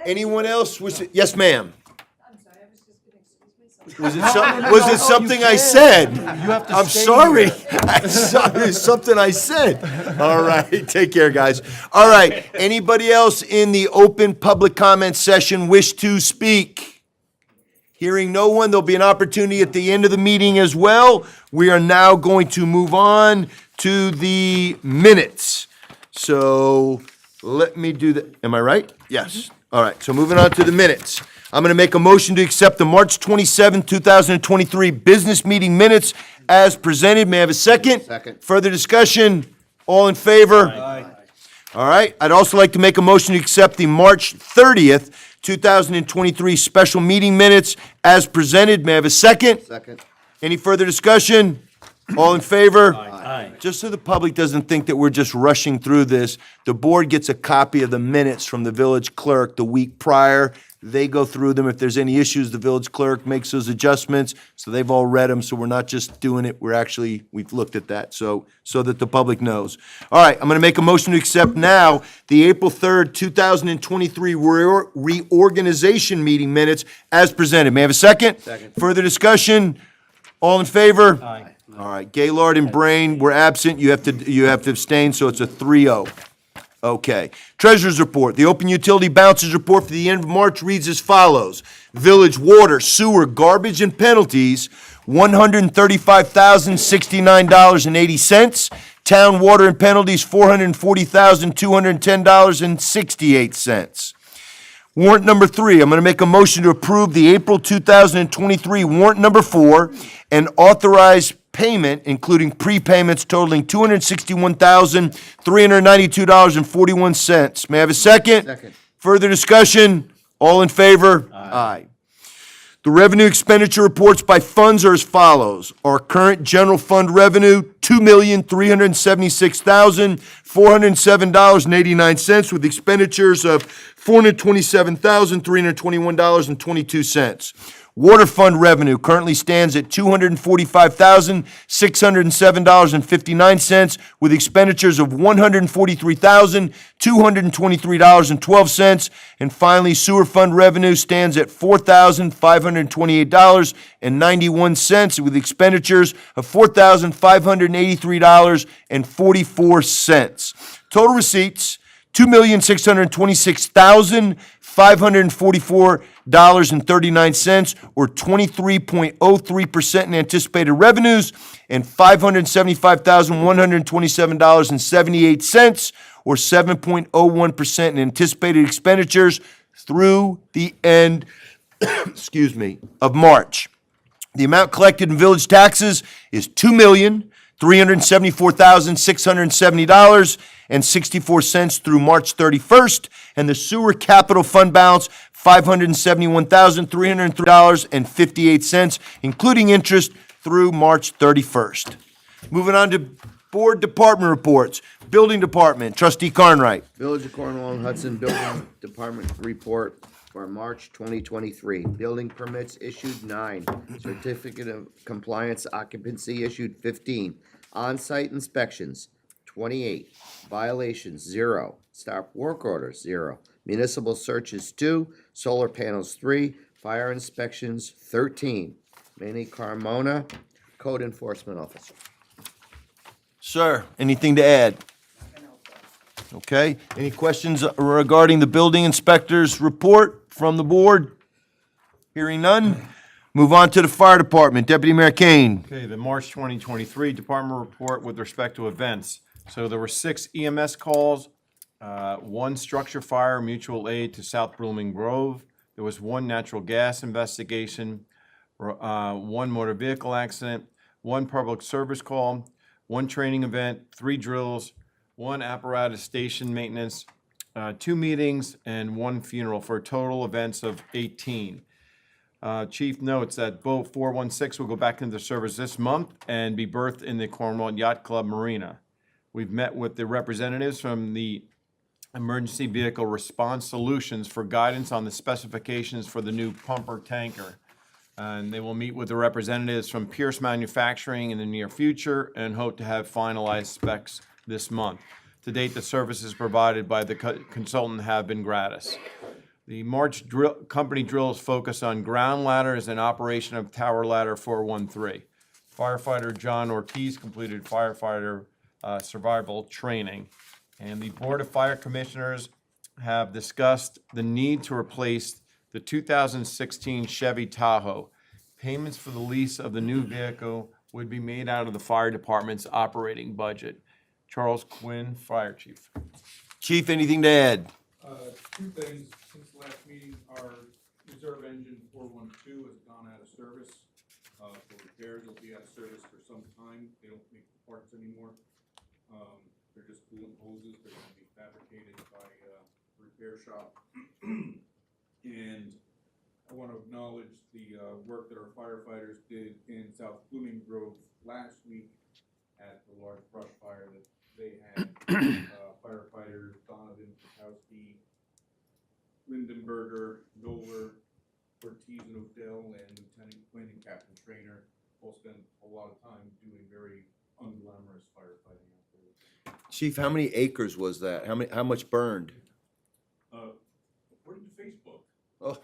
Anyone else? Yes, ma'am. I'm sorry, I was just gonna excuse myself. Was it something I said? You have to I'm stay sorry. here. I'm sorry. It's something I said. All right. Take care, guys. All right. Anybody else in the open public comment session wish to speak? Hearing no one, there'll be an opportunity at the end of the meeting as well. We are now going to move on to the minutes. So let me do that. Am I right? Yes. All right. So moving on to the minutes. I'm going to make a motion to accept the March 27, 2023 business meeting minutes as presented. May I have a second? Second. Further discussion? All in favor? Aye. All right. I'd also like to make a motion to accept the March 30th, 2023 special meeting minutes as presented. May I have a second? Second. Any further discussion? All in favor? Aye. Just so the public doesn't think that we're just rushing through this, the board gets a copy of the minutes from the village clerk the week prior. They go through them. If there's any issues, the village clerk makes those adjustments. So they've all read them, so we're not just doing it, we've looked at that, so that the public knows. All right, I'm gonna make a motion to accept now the April 3rd, 2023 reorganization meeting minutes as presented. May I have a second? Second. Further discussion? All in favor? Aye. All right, Gaylord and Brain were absent. You have to abstain, so it's a 3-0. Okay. Treasurer's report. The open utility balances report for the end of March reads as follows. Village water, sewer, garbage, and penalties, $135,069.80. Town water and penalties, $440,210.68. Warrant number 3, I'm going to make a motion to approve the April 2023 warrant number 4 and authorize payment, including prepayments totaling $261,392.41. May I have a second? Second. Further discussion? All in favor? Aye. The revenue expenditure reports by funds are as follows. Our current general fund revenue, $2,376,407.89, with expenditures of $427,321.22. Water fund revenue currently stands at $245,607.59, with expenditures of $143,223.12. And finally, sewer fund revenue stands at $4,528.91, with expenditures of $4,583.44. Total receipts, $2,626,544.39, or 23.03% in anticipated revenues, and $575,127.78, or 7.01% in anticipated expenditures through the end, of March. The amount collected in village taxes is $2,374,670.64 through March 31st, and the sewer capital fund balance, $571,303.58, including interest through March 31st. Moving on to board department reports. Building Department, Trustee Carnwright. Village of Cornwall and Hudson Building Department report for March 2023. Building permits issued 9. Certificate of compliance occupancy issued 15. On-site inspections 28. Violations 0. Stop work orders 0. Municipal searches 2. Solar panels 3. Fire inspections 13. Manny Carmona, Code Enforcement Officer. Sir, anything to add? Okay, any questions regarding the building inspector's report from the board? Hearing none, move on to the fire department. Deputy Mayor Kane. Okay, the March 2023 department report with respect to events. So there were 6 EMS calls, 1 structure fire mutual aid to South Blooming Grove. There was 1 natural gas investigation, 1 motor vehicle accident, 1 public service call, 1 training event, 3 drills, 1 apparatus station maintenance, 2 meetings, and 1 funeral, for total events of 18. Chief notes that boat 416 will go back into service this month and be berthed in the Cornwall Yacht Club Marina. We've met with the representatives from the Emergency Vehicle Response Solutions for guidance on the specifications for the new pumper tanker. And they will meet with the representatives from Pierce Manufacturing in the near future and hope to have finalized specs this month. To date, the services provided by the consultant have been gratis. The March company drills focus on ground ladders and operation of tower ladder 413. Firefighter John Ortiz completed firefighter survival training. And the Board of Fire Commissioners have discussed the need to replace the 2016 Chevy Tahoe. Payments for the lease of the new vehicle would be made out of the fire department's operating budget. Charles Quinn, Fire Chief. Chief, anything to add? 2 things. Since the last meeting, our reserve engine 412 has gone out of service for repairs. It'll be out of service for some time. They don't make the parts anymore. They're just coolant hoses. They're going to be fabricated by a repair shop. And I want to acknowledge the work that our firefighters did in South Blooming Grove last week at the large brush fire that they had. Firefighters Donovan, Kowski, Lindenberger, Noller, Ortiz and Odell, and Lieutenant Quinn and Captain Trainer all spent a lot of time doing very unglamorous firefighting out there. Chief, how many acres was that? How much burned? According to Facebook, Oh,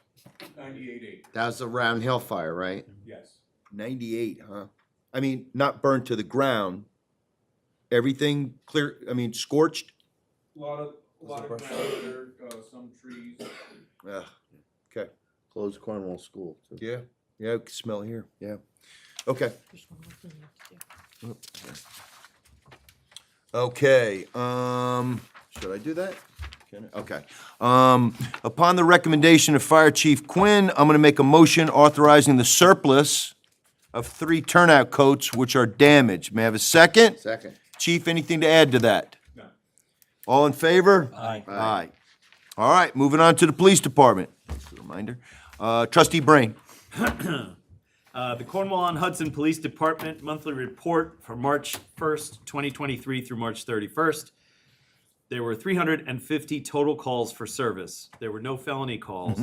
98 acres. That was the Round Hill fire, right? Yes. 98, huh? I mean, not burned to the ground. Everything clear, I mean, scorched? A lot of ground there, some trees. Okay, Close Cornwall School, too. yeah, yeah, I can smell it here, yeah. Okay. There's one more thing you have to do. Okay, should I do that? Can I? Okay. Upon the recommendation of Fire Chief Quinn, I'm gonna make a motion authorizing the surplus of 3 turnout coats which are damaged. May I have a second? Second. Chief, anything to add to that? No. All in favor? Aye. Aye. All right, moving on to the police department. Just a reminder. Trustee Brain. The Cornwall on Hudson Police Department monthly report for March 1st, 2023 through March 31st. There were 350 total calls for service. There were no felony calls.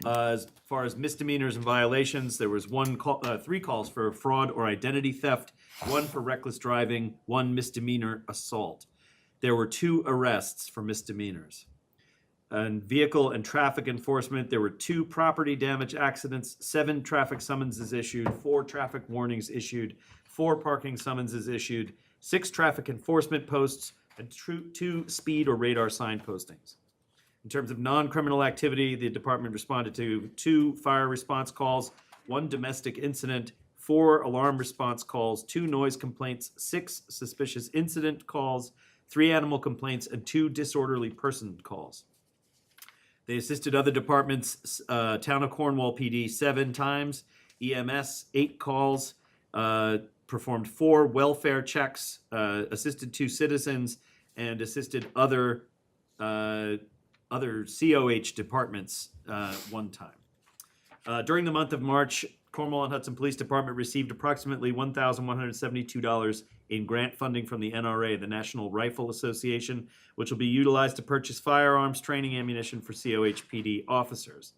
As far as misdemeanors and violations, there was 3 calls for fraud or identity theft, 1 for reckless driving, 1 misdemeanor assault. There were 2 arrests for misdemeanors. And vehicle and traffic enforcement, there were 2 property damage accidents, 7 traffic summonses issued, 4 traffic warnings issued, 4 parking summonses issued, 6 traffic enforcement posts, and 2 speed or radar sign postings. In terms of non-criminal activity, the department responded to 2 fire response calls, 1 domestic incident, 4 alarm response calls, 2 noise complaints, 6 suspicious incident calls, 3 animal complaints, and 2 disorderly person calls. They assisted other departments, Town of Cornwall PD 7 times, EMS 8 calls, performed 4 welfare checks, assisted 2 citizens, and assisted other COH departments 1 time. During the month of March, Cornwall and Hudson Police Department received approximately $1,172 in grant funding from the NRA, the National Rifle Association, which will be utilized to purchase firearms, training ammunition for COHPD officers.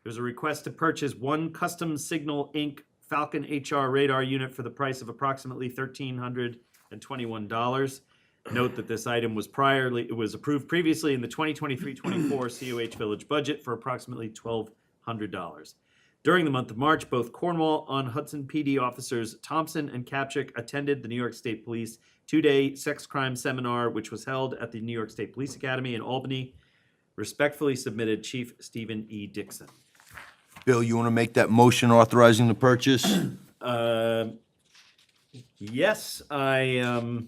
There's a request to purchase 1 Custom Signal Inc. Falcon HR radar unit for the price of approximately $1,321. Note that this item was approved previously in the 2023-24 COH Village budget for approximately $1,200. During the month of March, both Cornwall on Hudson PD officers Thompson and Kapchick attended the New York State Police 2-day sex crime seminar, which was held at the New York State Police Academy in Albany. Respectfully submitted, Chief Stephen E. Dixon. Bill, you want to make that motion authorizing the purchase? Yes, I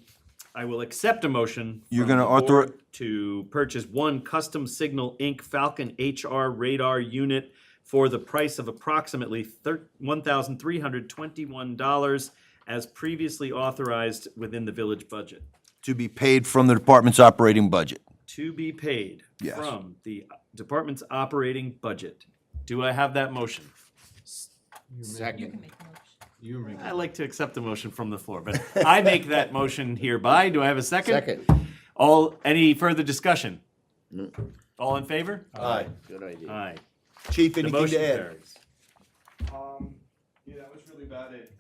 will accept a motion. You're from gonna the board to purchase 1 Custom Signal Inc. Falcon HR radar unit for the price of approximately $1,321 as previously authorized within the village budget. To be paid from the department's operating budget. To be paid Yes. from the department's operating budget. Do I have that motion? Second. I like to accept the motion from the floor, but I make that motion hereby. Do I have a second? Second. Any further discussion? All in favor? Aye. Good idea. Aye. Chief, The anything motion to add? carries. Yeah, that was really about it.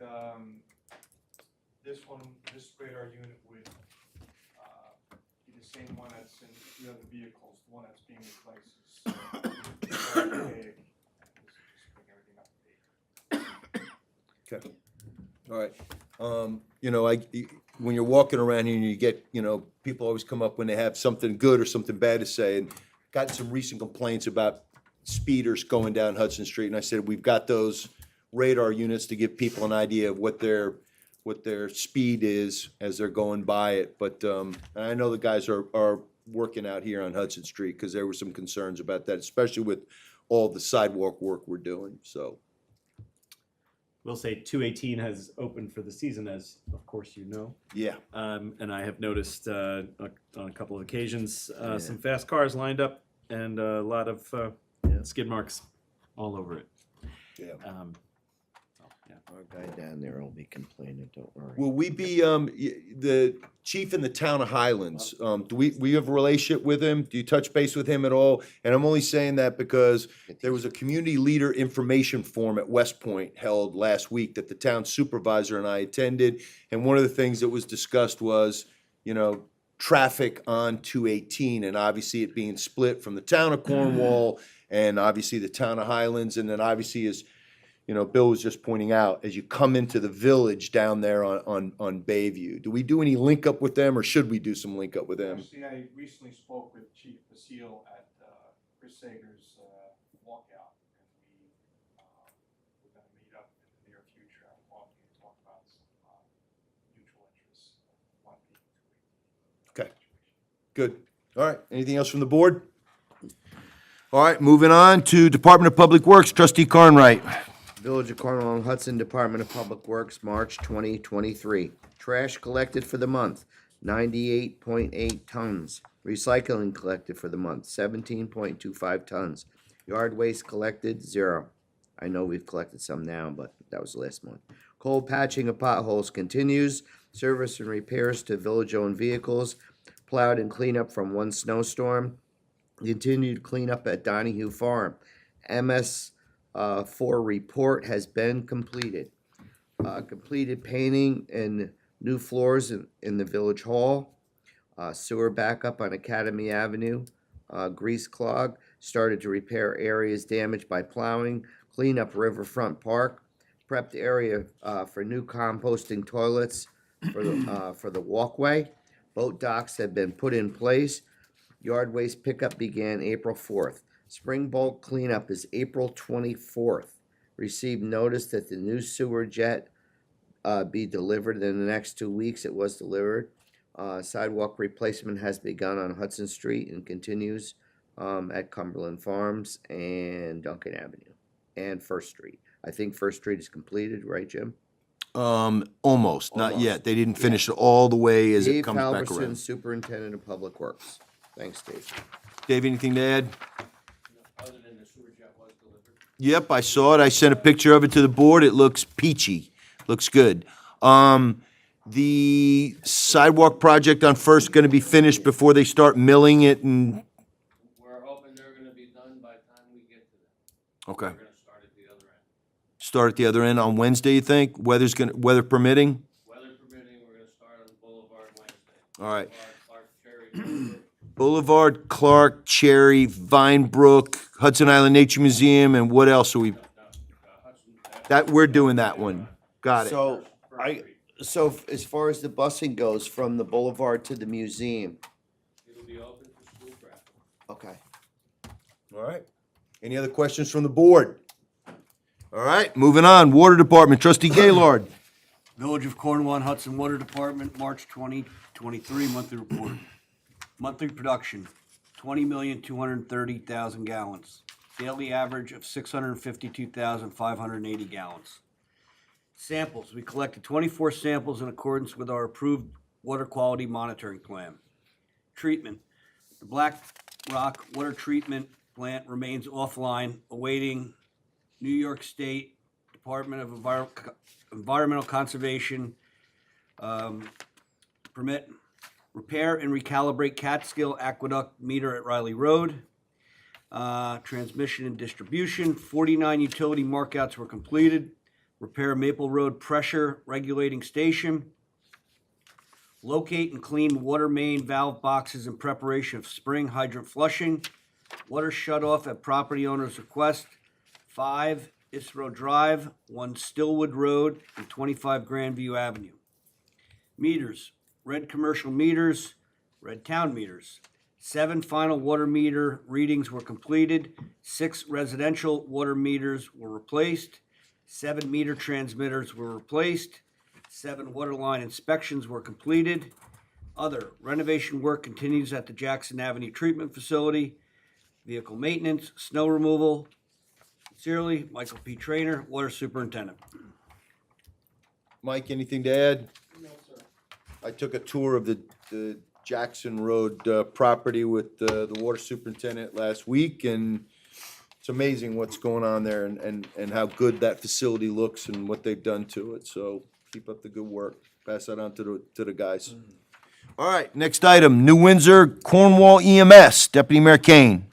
This radar unit would be the same one that's in the other vehicles. The one that's being replaced is very big. Just bring everything up to date. Okay. All right. When you're walking around here and you get, people always come up when they have something good or something bad to say, and gotten some recent complaints about speeders going down Hudson Street, and I said, we've got those radar units to give people an idea of what their speed is as they're going by it. But, and I know the guys are working out here on Hudson Street, because there were some concerns about that, especially with all the sidewalk work we're doing, so. We'll say 218 has opened for the season, as of course you know. Yeah. And I have noticed on a couple of occasions some fast cars lined up and a lot of skid marks all over it. Yeah. Our guy down there will be complaining, don't worry. Will we be, the chief in the town of Highlands, do we have a relationship with him? Do you touch base with him at all? And I'm only saying that because there was a community leader information forum at West Point held last week that the town supervisor and I attended. And one of the things that was discussed was, traffic on 218, and obviously it being split from the town of Cornwall and obviously the town of Highlands, and then obviously as you know, Bill was just pointing out, as you come into the village down there on Bayview. Do we do any link up with them, or should we do some link up with them? Actually, I recently spoke with Chief Basile at Chris Sager's walkout, and we're gonna meet up in the near future at walking and talk about some mutual interests. One being to Okay, good. All right, anything else from the board? All right, moving on to Department of Public Works, Trustee Carnwright. Village of Cornwall and Hudson Department of Public Works, March 2023. Trash collected for the month, 98.8 tons. Recycling collected for the month, 17.25 tons. Yard waste collected, 0. I know we've collected some now, but that was last month. Cold patching of potholes continues. Service and repairs to village-owned vehicles. Plowed and cleanup from one snowstorm. Continued cleanup at Donahue Farm. MS4 report has been completed. Completed painting and new floors in the village hall. Sewer backup on Academy Avenue. Grease clog. Started to repair areas damaged by plowing. Clean up Riverfront Park. Prepped area for new composting toilets for the walkway. Boat docks have been put in place. Yard waste pickup began April 4th. Spring bulk cleanup is April 24th. Received notice that the new sewer jet be delivered in the next 2 weeks. It was delivered. Sidewalk replacement has begun on Hudson Street and continues at Cumberland Farms and Duncan Avenue and First Street. I think First Street is completed, right, Jim? Almost, not Almost. yet. They didn't finish it all the way as it Dave comes back Halverson, around. Superintendent of Public Works. Thanks, Dave. Dave, anything to add? Other than the sewer jet was delivered. Yep, I saw it. I sent a picture of it to the board. It looks peachy. Looks good. The sidewalk project on First gonna be finished before they start milling it and, We're hoping they're gonna be done by the time we get to them. okay. We're gonna start at the other end. Start at the other end on Wednesday, you think? Weather permitting? Weather permitting, we're gonna start on Boulevard Wednesday. All right. Clark, Cherry, Boulevard, Clark, Cherry, Vinebrook, Hudson Island Nature Museum, and what else are we? That, we're doing that one. Got it. So as far as the busing goes, from the boulevard to the museum, it'll be open for school traffic. okay. All right. Any other questions from the board? All right, moving on. Water Department, Trustee Gaylord. Village of Cornwall and Hudson Water Department, March 2023 monthly report. Monthly production, 20,230,000 gallons. Daily average of 652,580 gallons. Samples, we collected 24 samples in accordance with our approved water quality monitoring plan. Treatment, the Black Rock Water Treatment Plant remains offline, awaiting New York State Department of Environmental Conservation permit. Repair and recalibrate Catskill Aqueduct meter at Riley Road. Transmission and distribution, 49 utility markouts were completed. Repair Maple Road pressure regulating station. Locate and clean water main valve boxes in preparation of spring hydrant flushing. Water shut off at property owner's request. 5 Isro Drive, 1 Stillwood Road, and 25 Grandview Avenue. Meters, red commercial meters, red town meters. 7 final water meter readings were completed. 6 residential water meters were replaced. 7 meter transmitters were replaced. 7 water line inspections were completed. Other renovation work continues at the Jackson Avenue Treatment Facility. Vehicle maintenance, snow removal. Sincerely, Michael P. Trainer, Water Superintendent. Mike, anything to add? No, sir. I took a tour of the Jackson Road property with the water superintendent last week, and it's amazing what's going on there and how good that facility looks and what they've done to it. So keep up the good work. Pass that on to the guys. All right, next item, New Windsor, Cornwall EMS, Deputy Mayor Kane.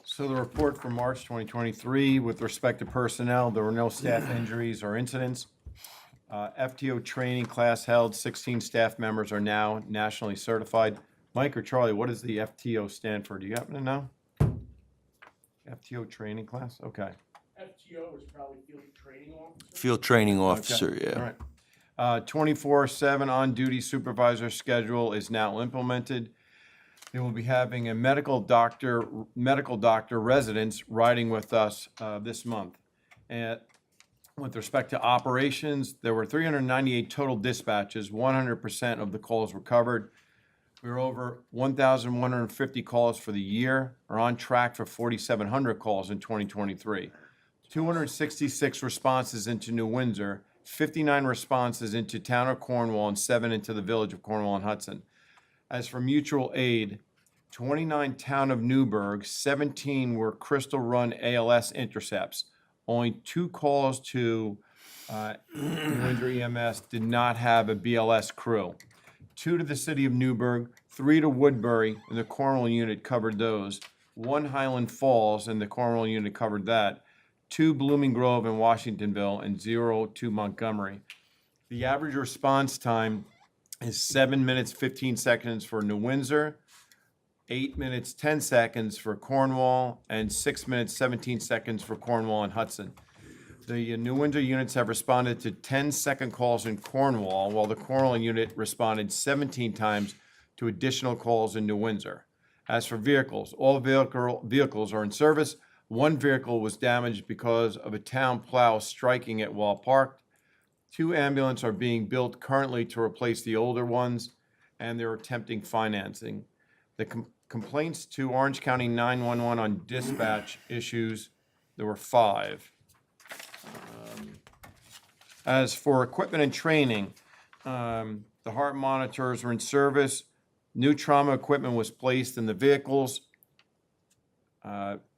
So the report for March 2023, with respect to personnel, there were no staff injuries or incidents. FTO training class held, 16 staff members are now nationally certified. Mike or Charlie, what does the FTO stand for? Do you happen to know? FTO training class? Okay. FTO is probably field Field training officer, All yeah. right. 24/7 on-duty supervisor schedule is now implemented. They will be having a medical doctor residents riding with us this month. And with respect to operations, there were 398 total dispatches. 100% of the calls were covered. We were over 1,150 calls for the year, are on track for 4,700 calls in 2023. 266 responses into New Windsor, 59 responses into town of Cornwall, and 7 into the village of Cornwall and Hudson. As for mutual aid, 29 town of Newburgh, 17 were Crystal Run ALS intercepts. Only 2 calls to New Windsor EMS did not have a BLS crew. 2 to the city of Newburgh, 3 to Woodbury, and the Cornwall unit covered those. 1 Highland Falls, and the Cornwall unit covered that. 2 Blooming Grove and Washingtonville, and 0 to Montgomery. The average response time is 7 minutes 15 seconds for New Windsor, 8 minutes 10 seconds for Cornwall, and 6 minutes 17 seconds for Cornwall and Hudson. The New Windsor units have responded to 10-second calls in Cornwall, while the Cornwall unit responded 17 times to additional calls in New Windsor. As for vehicles, all vehicles are in service. 1 vehicle was damaged because of a town plow striking it while parked. 2 ambulances are being built currently to replace the older ones, and they're attempting financing. The complaints to Orange County 911 on dispatch issues, there were 5. As for equipment and training, the heart monitors are in service. New trauma equipment was placed in the vehicles.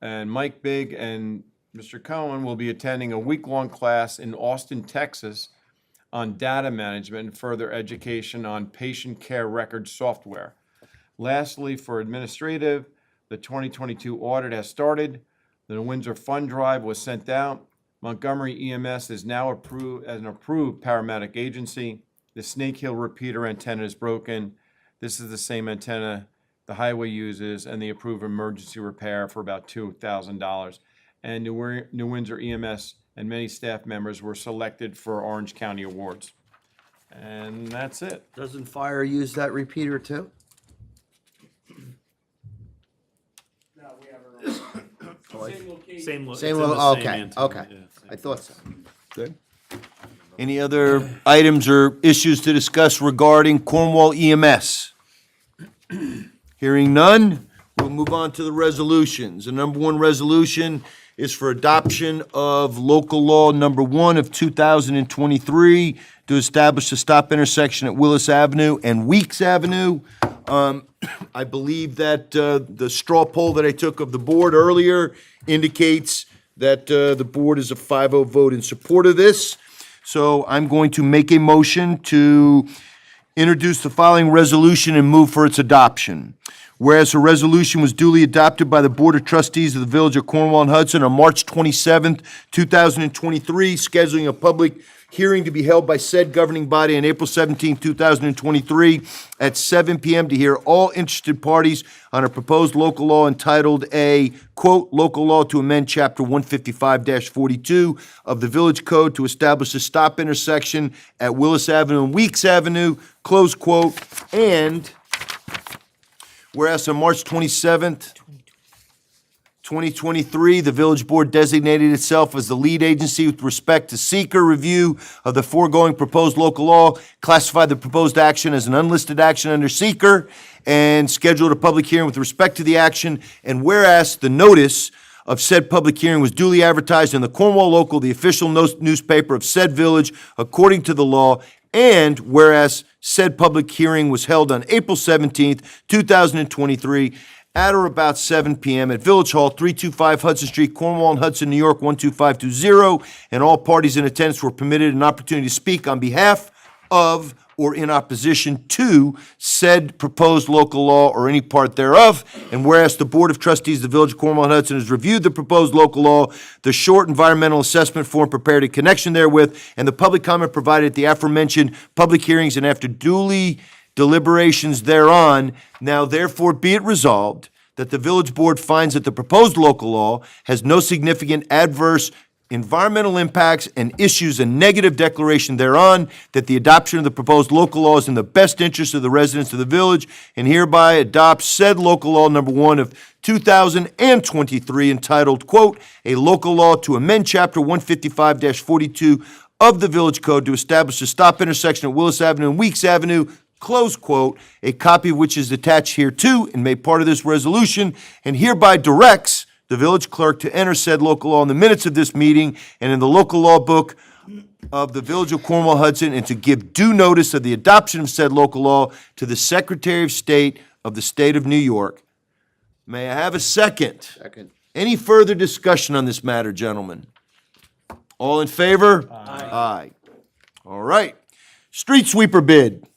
And Mike Big and Mr. Cohen will be attending a week-long class in Austin, Texas on data management and further education on patient care record software. Lastly, for administrative, the 2022 audit has started. The Windsor Fund Drive was sent out. Montgomery EMS is now approved as an approved paramedic agency. The Snake Hill repeater antenna is broken. This is the same antenna the highway uses, and they approve emergency repair for about $2,000. And New Windsor EMS and many staff members were selected for Orange County Awards. And that's it. Doesn't fire use that repeater too? Same Same, it's in lo- the same okay, antenna, okay. yeah, same. I thought so. Good. Any other items or issues to discuss regarding Cornwall EMS? Hearing none, we'll move on to the resolutions. The number 1 resolution is for adoption of local law number 1 of 2023 to establish a stop intersection at Willis Avenue and Weeks Avenue. I believe that the straw poll that I took of the board earlier indicates that the board is a 5-0 vote in support of this. So I'm going to make a motion to introduce the following resolution and move for its adoption. Whereas a resolution was duly adopted by the Board of Trustees of the Village of Cornwall and Hudson on March 27th, 2023, scheduling a public hearing to be held by said governing body on April 17, 2023, at 7 p.m. to hear all interested parties on a proposed local law entitled a, quote, local law to amend Chapter 155-42 of the Village Code to establish a stop intersection at Willis Avenue and Weeks Avenue, close quote, and whereas on March 27th, 2023, the village board designated itself as the lead agency with respect to seeker review of the foregoing proposed local law, classified the proposed action as an unlisted action under seeker, and scheduled a public hearing with respect to the action. And whereas the notice of said public hearing was duly advertised in the Cornwall Local, the official newspaper of said village, according to the law, and whereas said public hearing was held on April 17th, 2023, at or about 7 p.m. at Village Hall, 325 Hudson Street, Cornwall and Hudson, New York, 12520, and all parties in attendance were permitted an opportunity to speak on behalf of or in opposition to said proposed local law or any part thereof. And whereas the Board of Trustees of the Village of Cornwall and Hudson has reviewed the proposed local law, the short environmental assessment form prepared in connection therewith, and the public comment provided at the aforementioned public hearings, and after duly deliberations thereon, now therefore be it resolved that the village board finds that the proposed local law has no significant adverse environmental impacts and issues a negative declaration thereon, that the adoption of the proposed local law is in the best interest of the residents of the village, and hereby adopts said local law number 1 of 2023 entitled, quote, "A local law to amend chapter 155-42 of the Village Code to establish a stop intersection at Willis Avenue and Weeks Avenue," close quote, a copy of which is attached hereto and made part of this resolution, and hereby directs the village clerk to enter said local law in the minutes of this meeting and in the local law book of the Village of Cornwall, Hudson, and to give due notice of the adoption of said local law to the Secretary of State of the State of New York. May I have a second? Second. Any further discussion on this matter, gentlemen? All in favor? Aye. All right. Street sweeper bid.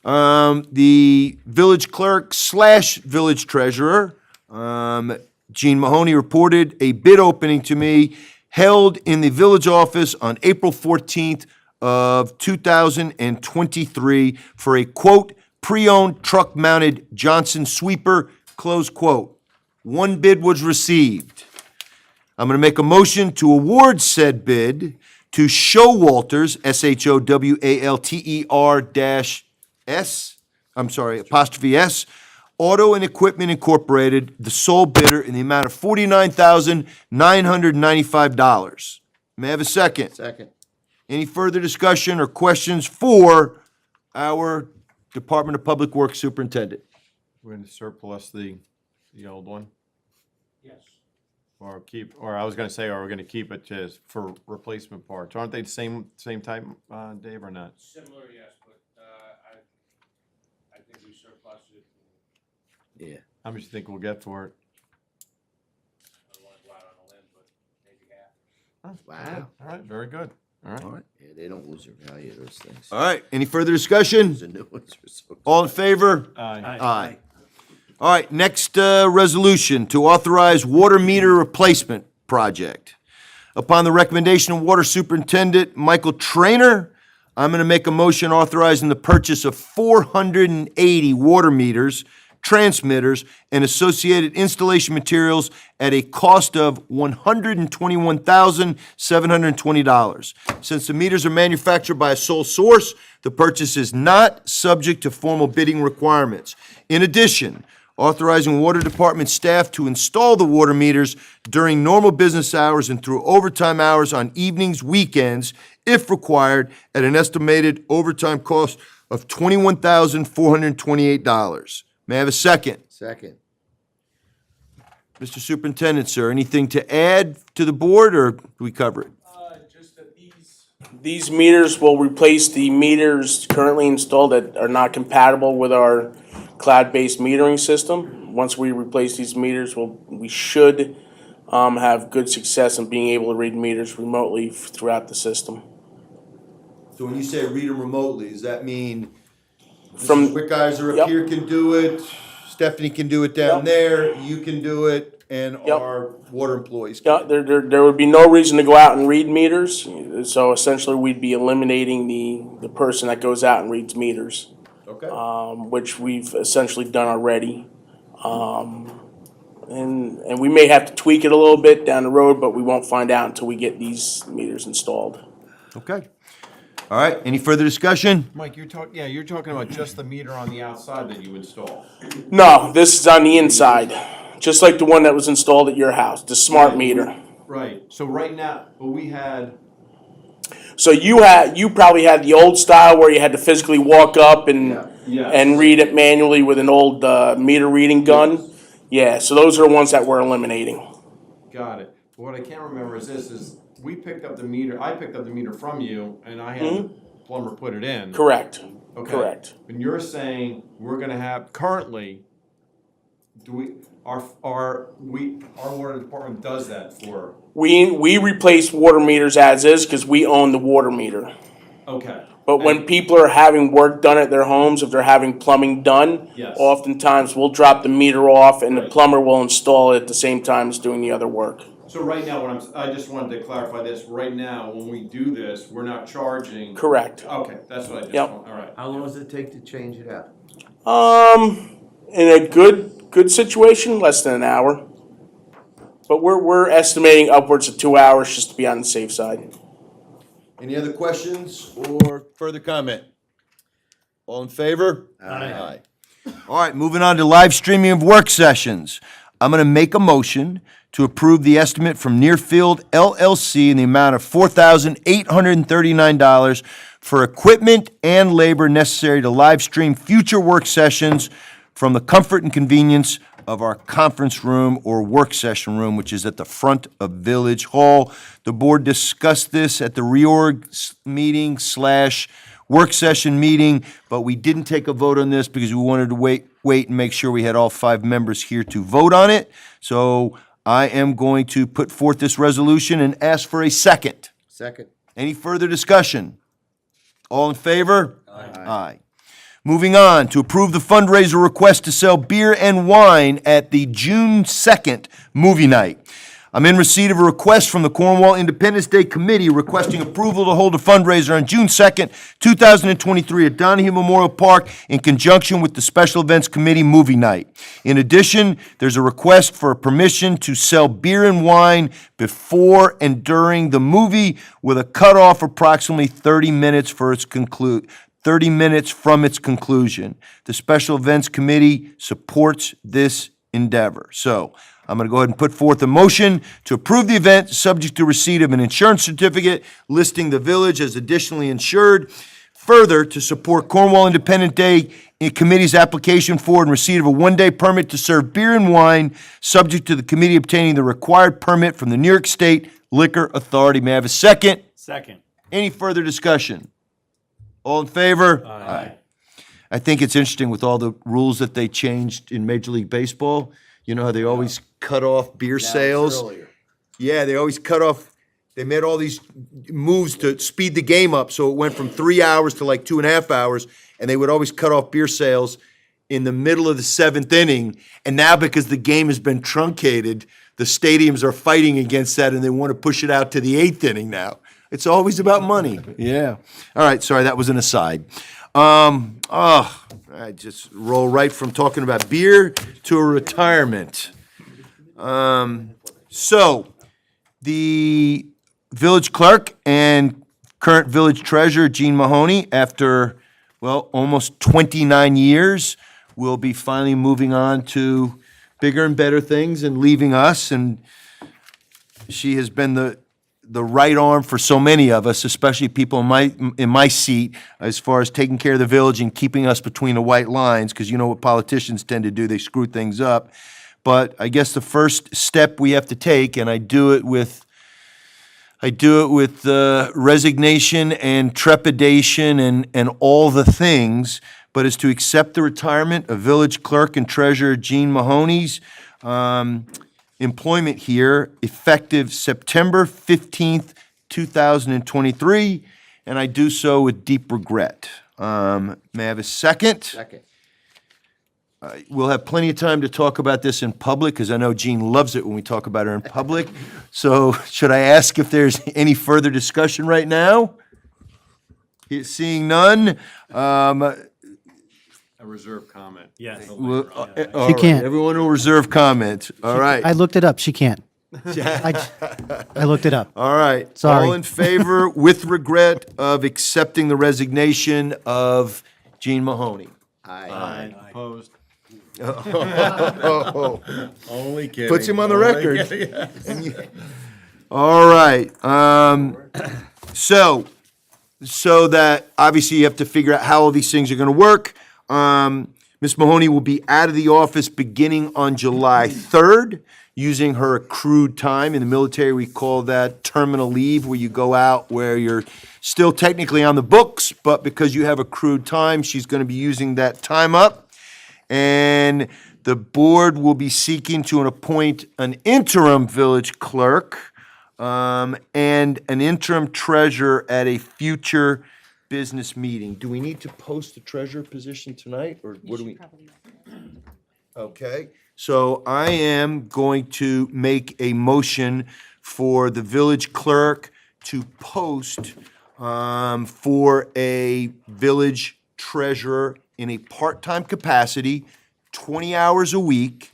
The village clerk / village treasurer, Gene Mahoney, reported a bid opening to me held in the village office on April 14th of 2023 for a, quote, "pre-owned truck-mounted Johnson sweeper," close quote. One bid was received. I'm going to make a motion to award said bid to Showalters, SHOWALTER-S, Auto and Equipment Incorporated, the sole bidder, in the amount of $49,995. May I have a second? Second. Any further discussion or questions for our Department of Public Works Superintendent? We're going to surplus the old one? Yes. Or keep, or I was going to say, are we going to keep it just for replacement parts? Aren't they the same type, Dave, or not? Similar, yes, but I think we surplus it. Yeah. How much do you think we'll get for it? I don't want to go out on a limb, but maybe half. Wow. All right, very good. All right. All right. Yeah, they don't lose their value, those things. All right, any further discussion? The new ones are so. All in favor? Aye. Aye. All right, next resolution to authorize water meter replacement project. Upon the recommendation of Water Superintendent Michael Trainer, I'm going to make a motion authorizing the purchase of 480 water meters, transmitters, and associated installation materials at a cost of $121,720. Since the meters are manufactured by a sole source, the purchase is not subject to formal bidding requirements. In addition, authorizing Water Department staff to install the water meters during normal business hours and through overtime hours on evenings, weekends, if required, at an estimated overtime cost of $21,428. May I have a second? Second. Mr. Superintendent, sir, anything to add to the board, or do we cover it? Just that these meters will replace the meters currently installed that are not compatible with our cloud-based metering system. Once we replace these meters, we should have good success in being able to read meters remotely throughout the system. So when you say read them remotely, does that mean From Mrs. Wickizer up Yep. here can do it, Stephanie can do it down Yep. there, you can do it, and Yep. our water employees Yeah, can? there would be no reason to go out and read meters, so essentially we'd be eliminating the person that goes out and reads meters, Okay. which we've essentially done already. And we may have to tweak it a little bit down the road, but we won't find out until we get these meters installed. Okay. All right, any further discussion? Mike, you're talking about just the meter on the outside that you install. No, this is on the inside, just like the one that was installed at your house, the smart meter. Right. So right now, but we had. So you probably had the old style where you had to physically walk up and read it manually with an old meter reading gun. Yeah, so those are the ones that we're eliminating. Got it. But what I can't remember is we picked up the meter, I picked up the meter from you, and I had the plumber put it in. Correct. Okay. Correct. And you're saying we're gonna have, currently, our water department does that for? We replace water meters as is because we own the water meter. Okay. But when people are having work done at their homes, if they're having plumbing done, Yes. oftentimes we'll drop the meter off and the Right. plumber will install it at the same time as doing the other work. So right now, I just wanted to clarify this, right now, when we do this, we're not charging? Correct. Okay, that's what I just Yep. want, all right. How long does it take to change it out? In a good situation, less than an hour. But we're estimating upwards of 2 hours just to be on the safe side. Any other questions or further comment? All in favor? Aye. All right, moving on to live streaming of work sessions. I'm going to make a motion to approve the estimate from Nearfield LLC in the amount of $4,839 for equipment and labor necessary to live stream future work sessions from the comfort and convenience of our conference room or work session room, which is at the front of Village Hall. The board discussed this at the reorg meeting / work session meeting, but we didn't take a vote on this because we wanted to wait and make sure we had all 5 members here to vote on it. So I am going to put forth this resolution and ask for a second. Second. Any further discussion? All in favor? Aye. Moving on to approve the fundraiser request to sell beer and wine at the June 2nd movie night. I'm in receipt of a request from the Cornwall Independence Day Committee requesting approval to hold a fundraiser on June 2nd, 2023 at Donahue Memorial Park in conjunction with the Special Events Committee movie night. In addition, there's a request for permission to sell beer and wine before and during the movie with a cutoff approximately 30 minutes from its conclusion. The Special Events Committee supports this endeavor. So I'm going to go ahead and put forth a motion to approve the event, subject to receipt of an insurance certificate listing the village as additionally insured. Further, to support Cornwall Independent Day Committee's application for and receipt of a one-day permit to serve beer and wine, subject to the committee obtaining the required permit from the New York State Liquor Authority. May I have a second? Second. Any further discussion? All in favor? Aye. I think it's interesting with all the rules that they changed in Major League Baseball. You know how they always cut off beer sales? Yeah, they always cut off, they made all these moves to speed the game up, so it went from 3 hours to like 2.5 hours, and they would always cut off beer sales in the middle of the 7th inning, and now because the game has been truncated, the stadiums are fighting against that, and they want to push it out to the 8th inning now. It's always about money. Yeah. All right, sorry, that was an aside. I just roll right from talking about beer to a retirement. So, the village clerk and current village treasurer, Jean Mahoney, after, well, almost 29 years, will be finally moving on to bigger and better things and leaving us. And she has been the right arm for so many of us, especially people in my seat, as far as taking care of the village and keeping us between the white lines, because you know what politicians tend to do, they screw things up. But I guess the first step we have to take, and I do it with resignation and trepidation and all the things, but is to accept the retirement of village clerk and treasurer Jean Mahoney's employment here effective September 15th, 2023, and I do so with deep regret. May I have a second? Second. We'll have plenty of time to talk about this in public, because I know Jean loves it when we talk about her in public. So should I ask if there's any further discussion right now? Seeing none, A reserve comment. Yes. all She right, can't. everyone will reserve comment. All right. I looked it up. She can't. I looked it up. All right. Sorry. All in favor, with regret, of accepting the resignation of Jean Mahoney? Aye. Opposed? Only kidding. Puts him on the Only record. kidding. All right. So that obviously you have to figure out how all these things are going to work. Ms. Mahoney will be out of the office beginning on July 3rd, using her accrued time. In the military, we call that terminal leave, where you go out where you're still technically on the books, but because you have accrued time, she's going to be using that time up. And the board will be seeking to appoint an interim village clerk and an interim treasurer at a future business meeting. Do we need to post the treasurer position tonight, or what do we? Okay, so I am going to make a motion for the village clerk to post for a village treasurer in a part-time capacity, 20 hours a week,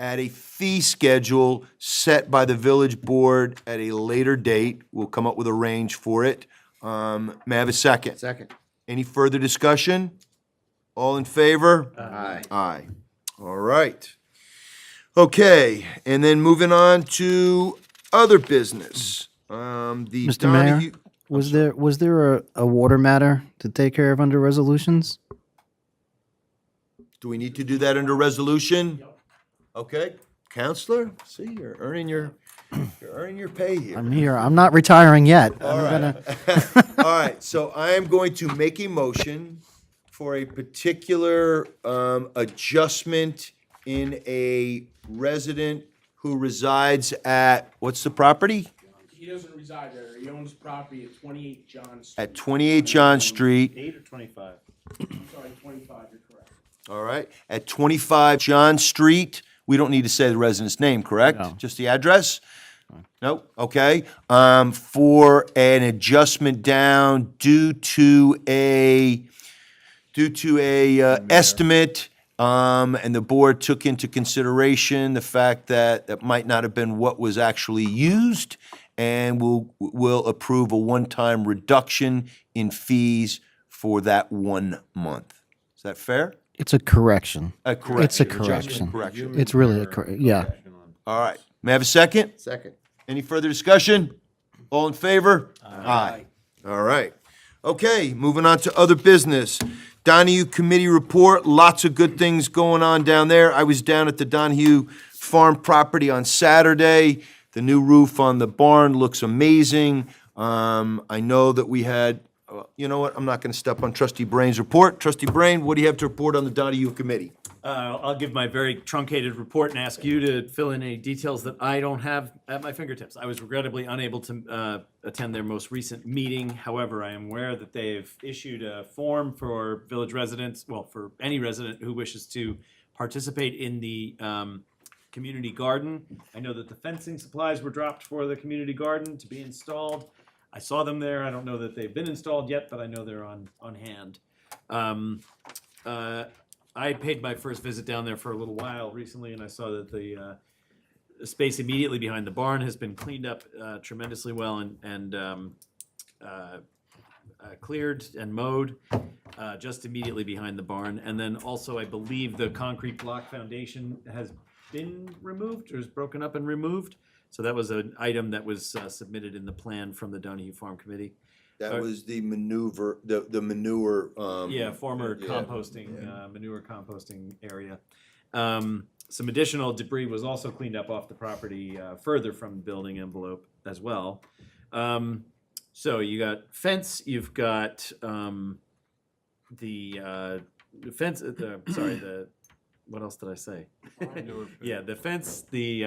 at a fee schedule set by the village board at a later date. We'll come up with a range for it. May I have a second? Second. Any further discussion? All in favor? Aye. Aye. All right. Okay, and then moving on to other business. The Mr. Mayor, Donahue. was there a water matter to take care of under resolutions? Do we need to do that under resolution? Okay, Counselor, see, you're earning your pay here. I'm here. I'm not retiring yet. All I'm right. gonna- All right, so I am going to make a motion for a particular adjustment in a resident who resides at, what's the property? He doesn't reside there. He owns property at 28 John Street. At 28 John Street. 8 or 25? I'm sorry, 25, you're correct. All right, at 25 John Street. We don't need to say the resident's name, correct? No. Just the address? Nope, okay. For an adjustment down due to a estimate, and the board took into consideration the fact that that might not have been what was actually used, and will approve a one-time reduction in fees for that 1 month. Is that fair? It's a correction. A correction. It's a adjustment, correction. Correction. It's really yeah. All right. May I have a second? Second. Any further discussion? All in favor? Aye. All right. Okay, moving on to other business. Donahue Committee report, lots of good things going on down there. I was down at the Donahue Farm property on Saturday. The new roof on the barn looks amazing. I know that we had, you know what, I'm not gonna step on Trustee Brain's report. Trustee Brain, what do you have to report on the Donahue Committee? I'll give my very truncated report and ask you to fill in any details that I don't have at my fingertips. I was regrettably unable to attend their most recent meeting. However, I am aware that they've issued a form for village residents, well, for any resident who wishes to participate in the community garden. I know that the fencing supplies were dropped for the community garden to be installed. I saw them there. I don't know that they've been installed yet, but I know they're on hand. I paid my first visit down there for a little while recently, and I saw that the space immediately behind the barn has been cleaned up tremendously well and cleared and mowed just immediately behind the barn. And then also, I believe the concrete block foundation has been removed or is broken up and removed. So that was an item that was submitted in the plan from the Donahue Farm Committee. That was the maneuver, the manure. Yeah, former composting, manure composting area. Some additional debris was also cleaned up off the property further from the building envelope as well. So you got fence, you've got the fence, what else did I say? Yeah, the fence, the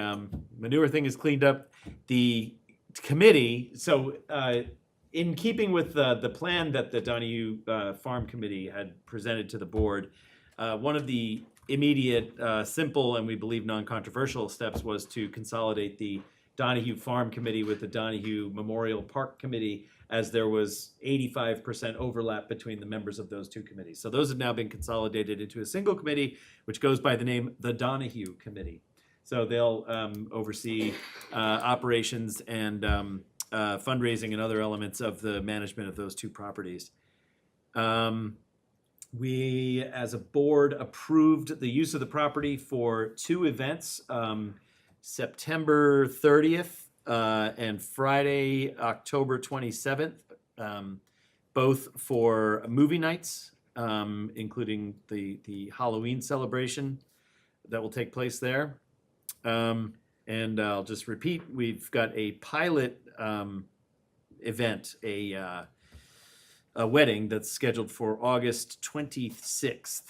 manure thing is cleaned up. The committee, so in keeping with the plan that the Donahue Farm Committee had presented to the board, one of the immediate, simple, and we believe non-controversial steps was to consolidate the Donahue Farm Committee with the Donahue Memorial Park Committee, as there was 85% overlap between the members of those two committees. So those have now been consolidated into a single committee, which goes by the name the Donahue Committee. So they'll oversee operations and fundraising and other elements of the management of those two properties. We, as a board, approved the use of the property for two events, September 30th and Friday, October 27th, both for movie nights, including the Halloween celebration that will take place there. And I'll just repeat, we've got a pilot event, a wedding that's scheduled for August 26th,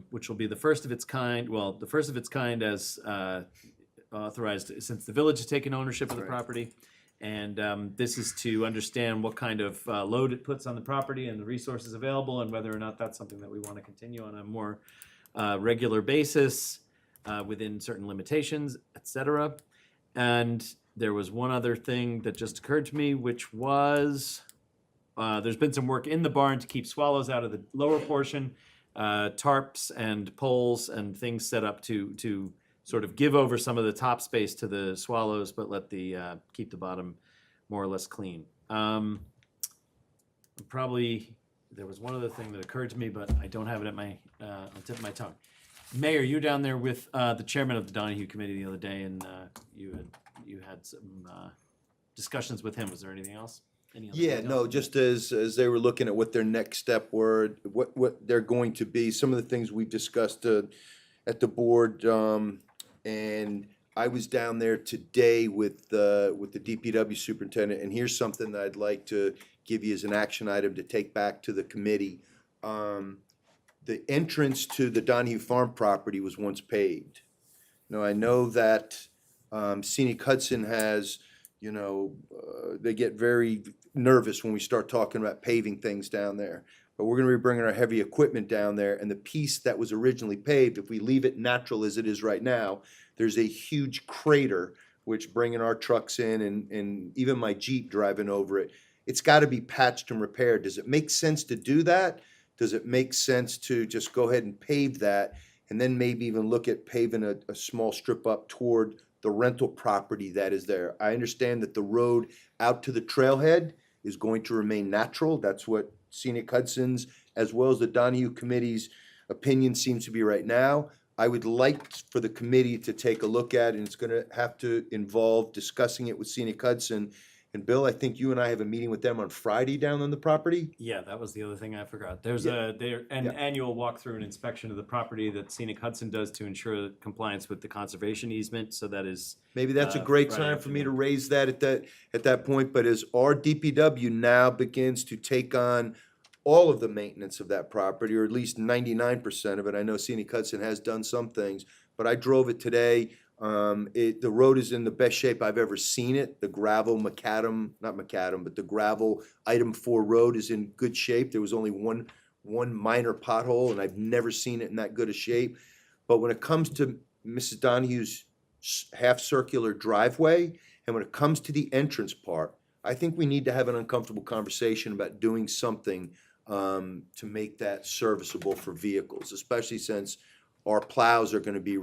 which will be the first of its kind, well, the first of its kind as authorized since the village has taken ownership of the property. And this is to understand what kind of load it puts on the property and the resources available, and whether or not that's something that we want to continue on a more regular basis within certain limitations, etc. And there was one other thing that just occurred to me, which was there's been some work in the barn to keep swallows out of the lower portion, tarps and poles and things set up to sort of give over some of the top space to the swallows, but let the keep the bottom more or less clean. Probably there was one other thing that occurred to me, but I don't have it at my on the tip of my tongue. Mayor, you were down there with the chairman of the Donahue Committee the other day, and you had some discussions with him. Was there anything else? Any other Yeah, details? no, just as they were looking at what their next step were, what they're going to be, some of the things we discussed at the board, and I was down there today with the DPW superintendent, and here's something that I'd like to give you as an action item to take back to the committee. The entrance to the Donahue Farm property was once paved. Now, I know that Scenic Hudson has, they get very nervous when we start talking about paving things down there. But we're gonna be bringing our heavy equipment down there, and the piece that was originally paved, if we leave it natural as it is right now, there's a huge crater, which bringing our trucks in and even my Jeep driving over it, it's gotta be patched and repaired. Does it make sense to do that? Does it make sense to just go ahead and pave that, and then maybe even look at paving a small strip up toward the rental property that is there? I understand that the road out to the trailhead is going to remain natural. That's what Scenic Hudson's, as well as the Donahue Committee's opinion seems to be right now. I would like for the committee to take a look at, and it's gonna have to involve discussing it with Scenic Hudson. And Bill, I think you and I have a meeting with them on Friday down on the property. Yeah, that was the other thing I forgot. There's an Yeah. annual walkthrough and inspection of the property that Scenic Hudson does to ensure compliance with the conservation easement, so that is. Maybe that's a great Friday time for me to afternoon. raise that at that point, but as our DPW now begins to take on all of the maintenance of that property, or at least 99% of it, I know Scenic Hudson has done some things, but I drove it today. The road is in the best shape I've ever seen it. The gravel but the gravel item 4 road is in good shape. There was only one minor pothole, and I've never seen it in that good a shape. But when it comes to Mrs. Donahue's half circular driveway, and when it comes to the entrance part, I think we need to have an uncomfortable conversation about doing something to make that serviceable for vehicles, especially since our plows are gonna be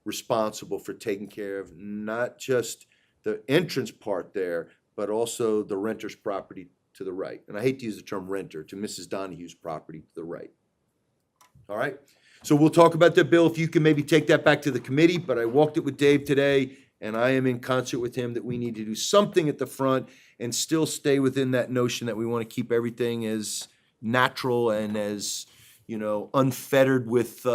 responsible for taking care of not just the entrance part there, but also the renter's property to the right. And I hate to use the term renter, to Mrs. Donahue's property to the right. All right? So we'll talk about that, Bill, if you can maybe take that back to the committee, but I walked it with Dave today, and I am in concert with him that we need to do something at the front and still stay within that notion that we want to keep everything as natural and as, unfettered with,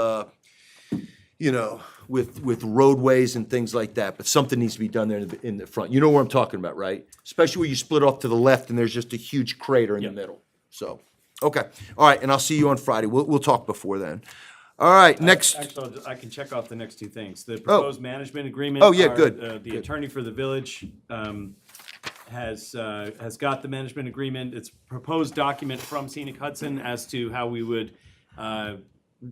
with roadways and things like that, but something needs to be done there in the front. You know where I'm talking about, right? Especially where you split off to the left and there's just a huge crater in the middle. So, okay, all right, and I'll see you on Friday. We'll talk before then. All right, next. Actually, I can check off the next two things. The proposed management agreement. Oh, yeah, good. The attorney for the village has got the management agreement. It's a proposed document from Scenic Hudson as to how we would,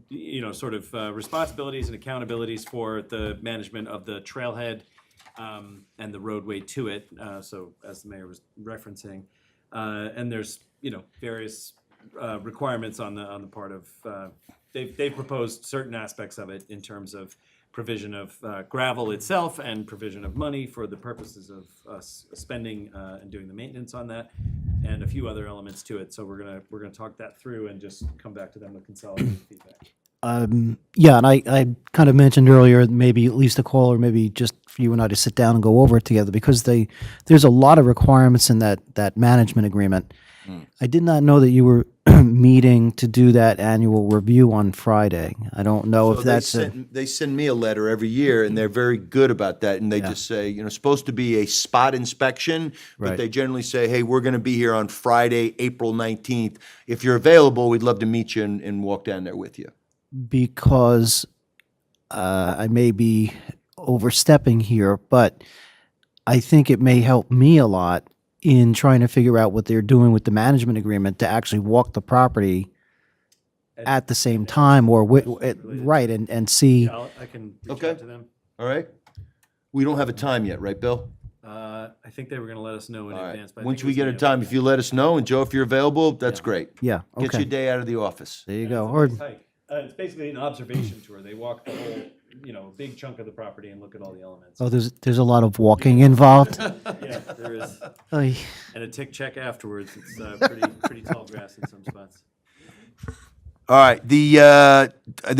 responsibilities and accountabilities for the management of the trailhead and the roadway to it. So as the mayor was referencing, and there's various requirements on the part of. They've proposed certain aspects of it in terms of provision of gravel itself and provision of money for the purposes of us spending and doing the maintenance on that, and a few other elements to it. So we're gonna talk that through and just come back to them with consolidated feedback. Yeah, and I kind of mentioned earlier maybe at least a call or maybe just for you and I to sit down and go over it together because there's a lot of requirements in that management agreement. I did not know that you were meeting to do that annual review on Friday. I don't know if that's They send me a letter every year, and they're very good about that, and they just say, supposed to be a spot inspection, but Right. they generally say, hey, we're gonna be here on Friday, April 19th. If you're available, we'd love to meet you and walk down there with you. because I may be overstepping here, but I think it may help me a lot in trying to figure out what they're doing with the management agreement to actually walk the property at the same time or right and see. Yeah, I can reach out to them. All right? We don't have a time yet, right, Bill? I think they were gonna let us know in All right. advance. But I Once think it we was get a gonna- time, if you let us know, and Joe, if you're available, that's great. Yeah, Get okay. your day out of the office. There you go. It's a Or nice hike. It's basically an observation tour. They walk the a big chunk of the property and look at all the elements. Oh, there's a lot of walking involved. Yeah, there is. Oy. And a tick check afterwards. It's pretty tall grass in some spots. All right, the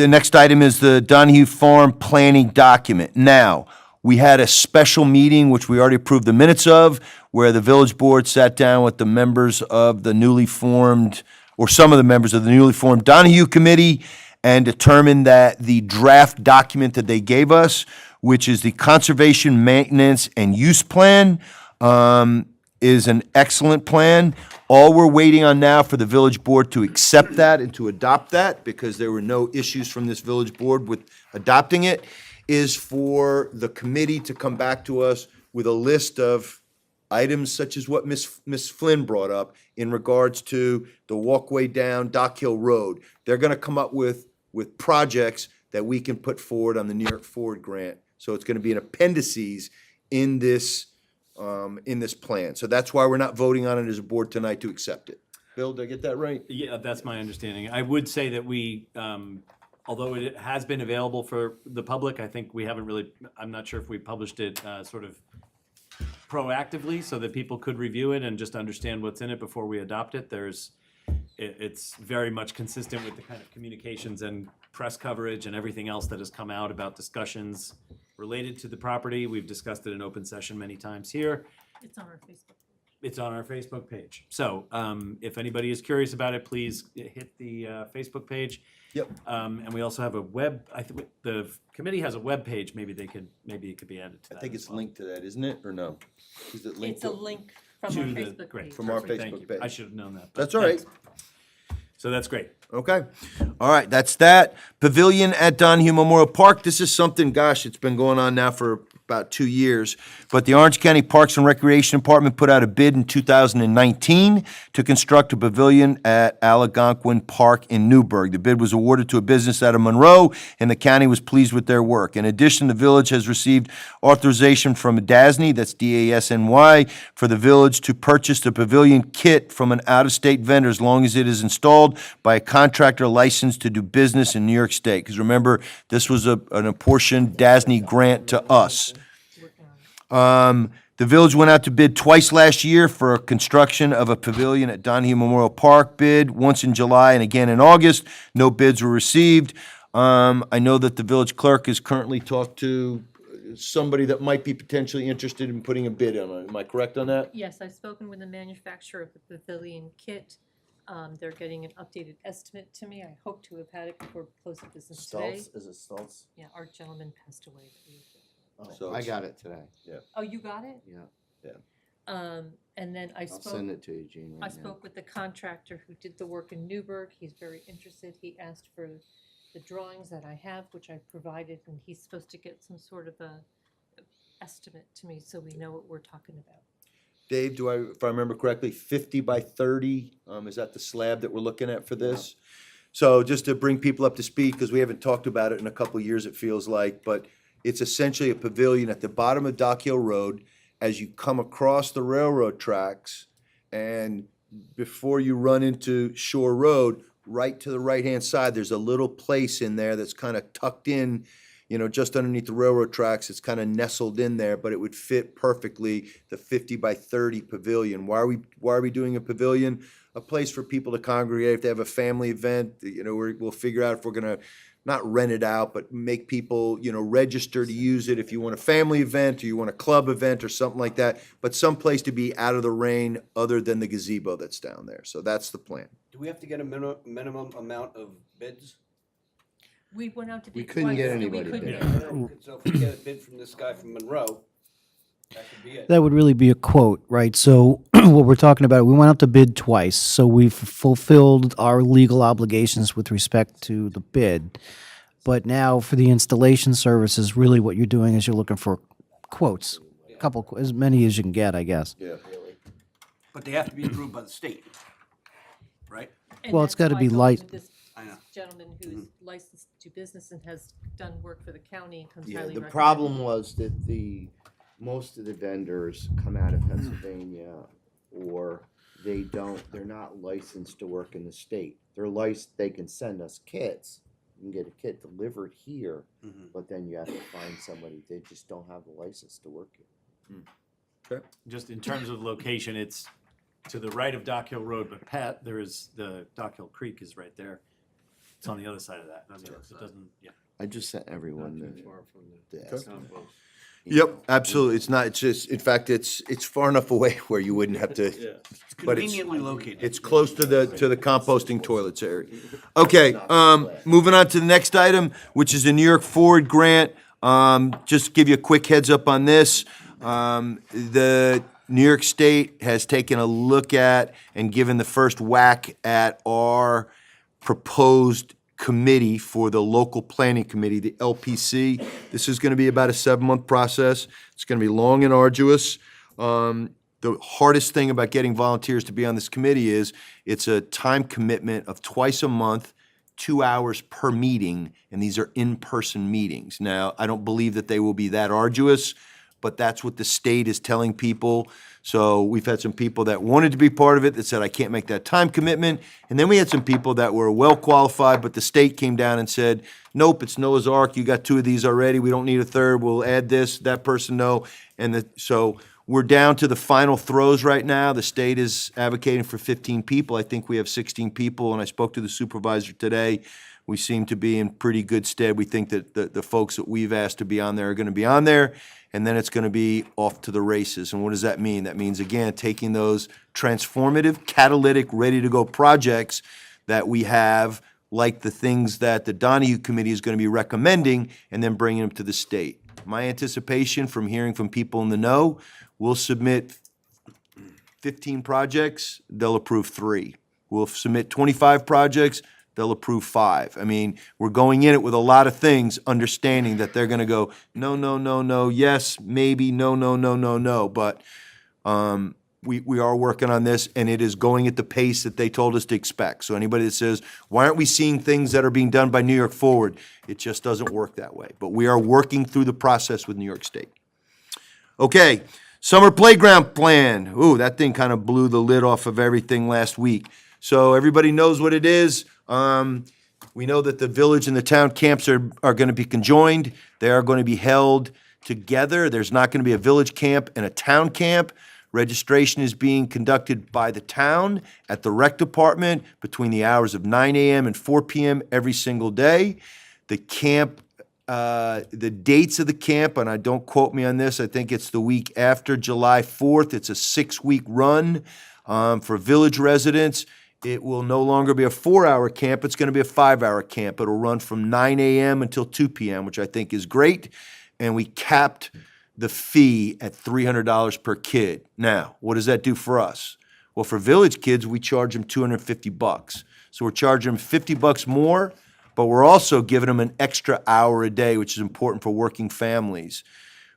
next item is the Donahue Farm planning document. Now, we had a special meeting, which we already approved the minutes of, where the village board sat down with the members of the newly formed, or some of the members of the newly formed Donahue Committee, and determined that the draft document that they gave us, which is the Conservation Maintenance and Use Plan, is an excellent plan. All we're waiting on now for the village board to accept that and to adopt that, because there were no issues from this village board with adopting it, is for the committee to come back to us with a list of items such as what Ms. Flynn brought up in regards to the walkway down Dock Hill Road. They're gonna come up with projects that we can put forward on the New York Forward grant. So it's gonna be an appendices in this plan. So that's why we're not voting on it as a board tonight to accept it. Bill, did I get that right? Yeah, that's my understanding. I would say that we, although it has been available for the public, I think we haven't really, I'm not sure if we published it sort of proactively so that people could review it and just understand what's in it before we adopt it. It's very much consistent with the kind of communications and press coverage and everything else that has come out about discussions related to the property. We've discussed it in open session many times here. It's on our Facebook. It's on our Facebook page. So if anybody is curious about it, please hit the Facebook page. Yep. And we also have a web, I think the committee has a web page. Maybe it could be added to that. I think as it's well. linked to that, isn't it, or no? Is it linked It's a to? link from To our the- Facebook great, page. From our perfect, thank Facebook you. page. I should have known that. but That's all right. thanks. So that's great. Okay. All right, that's that. Pavilion at Donahue Memorial Park. This is something, gosh, it's been going on now for about 2 years. But the Orange County Parks and Recreation Department put out a bid in 2019 to construct a pavilion at Algonquin Park in Newburgh. The bid was awarded to a business out of Monroe, and the county was pleased with their work. In addition, the village has received authorization from DASNY, that's DASNY, for the village to purchase the pavilion kit from an out-of-state vendor as long as it is installed by a contractor licensed to do business in New York State. Because remember, this was an apportioned DASNY grant to us. The village went out to bid twice last year for a construction of a pavilion at Donahue Memorial Park. Bid once in July and again in August. No bids were received. I know that the village clerk has currently talked to somebody that might be potentially interested in putting a bid on it. Am I correct on that? Yes, I've spoken with the manufacturer of the pavilion kit. They're getting an updated estimate to me. I hope to have had it before close of business today. Is it Stultz? Yeah, our gentleman passed away. So I got it today. Oh, you got it? Yeah, And then I I'll spoke. send it to you, Gene, I right now. spoke with the contractor who did the work in Newburgh. He's very interested. He asked for the drawings that I have, which I provided, and he's supposed to get some sort of a estimate to me so we know what we're talking about. Dave, if I remember correctly, 50 by 30, is that the slab that we're looking at for this? So just to bring people up to speed, because we haven't talked about it in a couple of years, it feels like, but it's essentially a pavilion at the bottom of Dock Hill Road as you come across the railroad tracks, and before you run into Shore Road, right to the right-hand side, there's a little place in there that's kind of tucked in, just underneath the railroad tracks. It's kind of nestled in there, but it would fit perfectly the 50 by 30 pavilion. Why are we doing a pavilion? A place for people to congregate if they have a family event. We'll figure out if we're gonna not rent it out, but make people, register to use it if you want a family event or you want a club event or something like that. But some place to be out of the rain other than the gazebo that's down there. So that's the plan. Do we have to get a minimum amount of bids? We went out to bid We couldn't twice, get and we anybody couldn't bid. get- So if we get a bid from this guy from Monroe, that could be it. That would really be a quote, right? So what we're talking about, we went out to bid twice, so we've fulfilled our legal obligations with respect to the bid. But now for the installation services, really what you're doing is you're looking for quotes, as many as you can get, I guess. Yeah. But they have to be approved by the state, right? And Well, it's that's gotta why be I talked light- with this I know. gentleman who's licensed to do business and has done work for the county and comes Yeah, highly the recommended. problem was that most of the vendors come out of Pennsylvania, or they're not licensed to work in the state. They're licensed, they can send us kits, You can get a kit delivered here, Mhm. but then you have to find somebody, they just don't have the license to work here. Just in terms of location, it's to the right of Dock Hill Road, but Pat, there is, the Dock Hill Creek is right there. It's on the other side of that. It doesn't, yeah. I just sent everyone the estimate. Yep, absolutely. It's not, it's just, in fact, it's far enough away where you wouldn't have to. But it's, Conveniently located. it's close to the composting toilets area. Okay, moving on to the next item, which is the New York Forward Grant. Just to give you a quick heads up on this. The New York State has taken a look at and given the first whack at our proposed committee for the local planning committee, the LPC. This is going to be about a 7-month process. It's going to be long and arduous. The hardest thing about getting volunteers to be on this committee is it's a time commitment of twice a month, 2 hours per meeting, and these are in-person meetings. Now, I don't believe that they will be that arduous, but that's what the state is telling people. So we've had some people that wanted to be part of it that said, I can't make that time commitment. And then we had some people that were well qualified, but the state came down and said, nope, it's Noah's Ark. You got 2 of these already. We don't need a third. We'll add this, that person, no. So we're down to the final throws right now. The state is advocating for 15 people. I think we have 16 people, and I spoke to the supervisor today. We seem to be in pretty good stead. We think that the folks that we've asked to be on there are going to be on there, and then it's going to be off to the races. And what does that mean? That means, again, taking those transformative, catalytic, ready-to-go projects that we have, like the things that the Donahue Committee is going to be recommending, and then bringing them to the state. My anticipation from hearing from people in the know, we'll submit 15 projects, they'll approve 3. We'll submit 25 projects, they'll approve 5. I mean, we're going in it with a lot of things, understanding that they're gonna go, no, no, no, no, yes, maybe, no, no, no, no, no. But we are working on this, and it is going at the pace that they told us to expect. So anybody that says, why aren't we seeing things that are being done by New York Forward? It just doesn't work that way. But we are working through the process with New York State. Okay, summer playground plan. Ooh, that thing kind of blew the lid off of everything last week. So everybody knows what it is. We know that the village and the town camps are going to be conjoined. They are going to be held together. There's not going to be a village camp and a town camp. Registration is being conducted by the town at the rec department between the hours of 9 a.m. and 4 p.m. every single day. The camp, the dates of the camp, and I don't quote me on this, I think it's the week after July 4th. It's a 6-week run for village residents. It will no longer be a 4-hour camp. It's going to be a 5-hour camp. It'll run from 9 a.m. until 2 p.m., which I think is great. And we capped the fee at $300 per kid. Now, what does that do for us? Well, for village kids, we charge them $250. So we're charging them $50 more, but we're also giving them an extra hour a day, which is important for working families.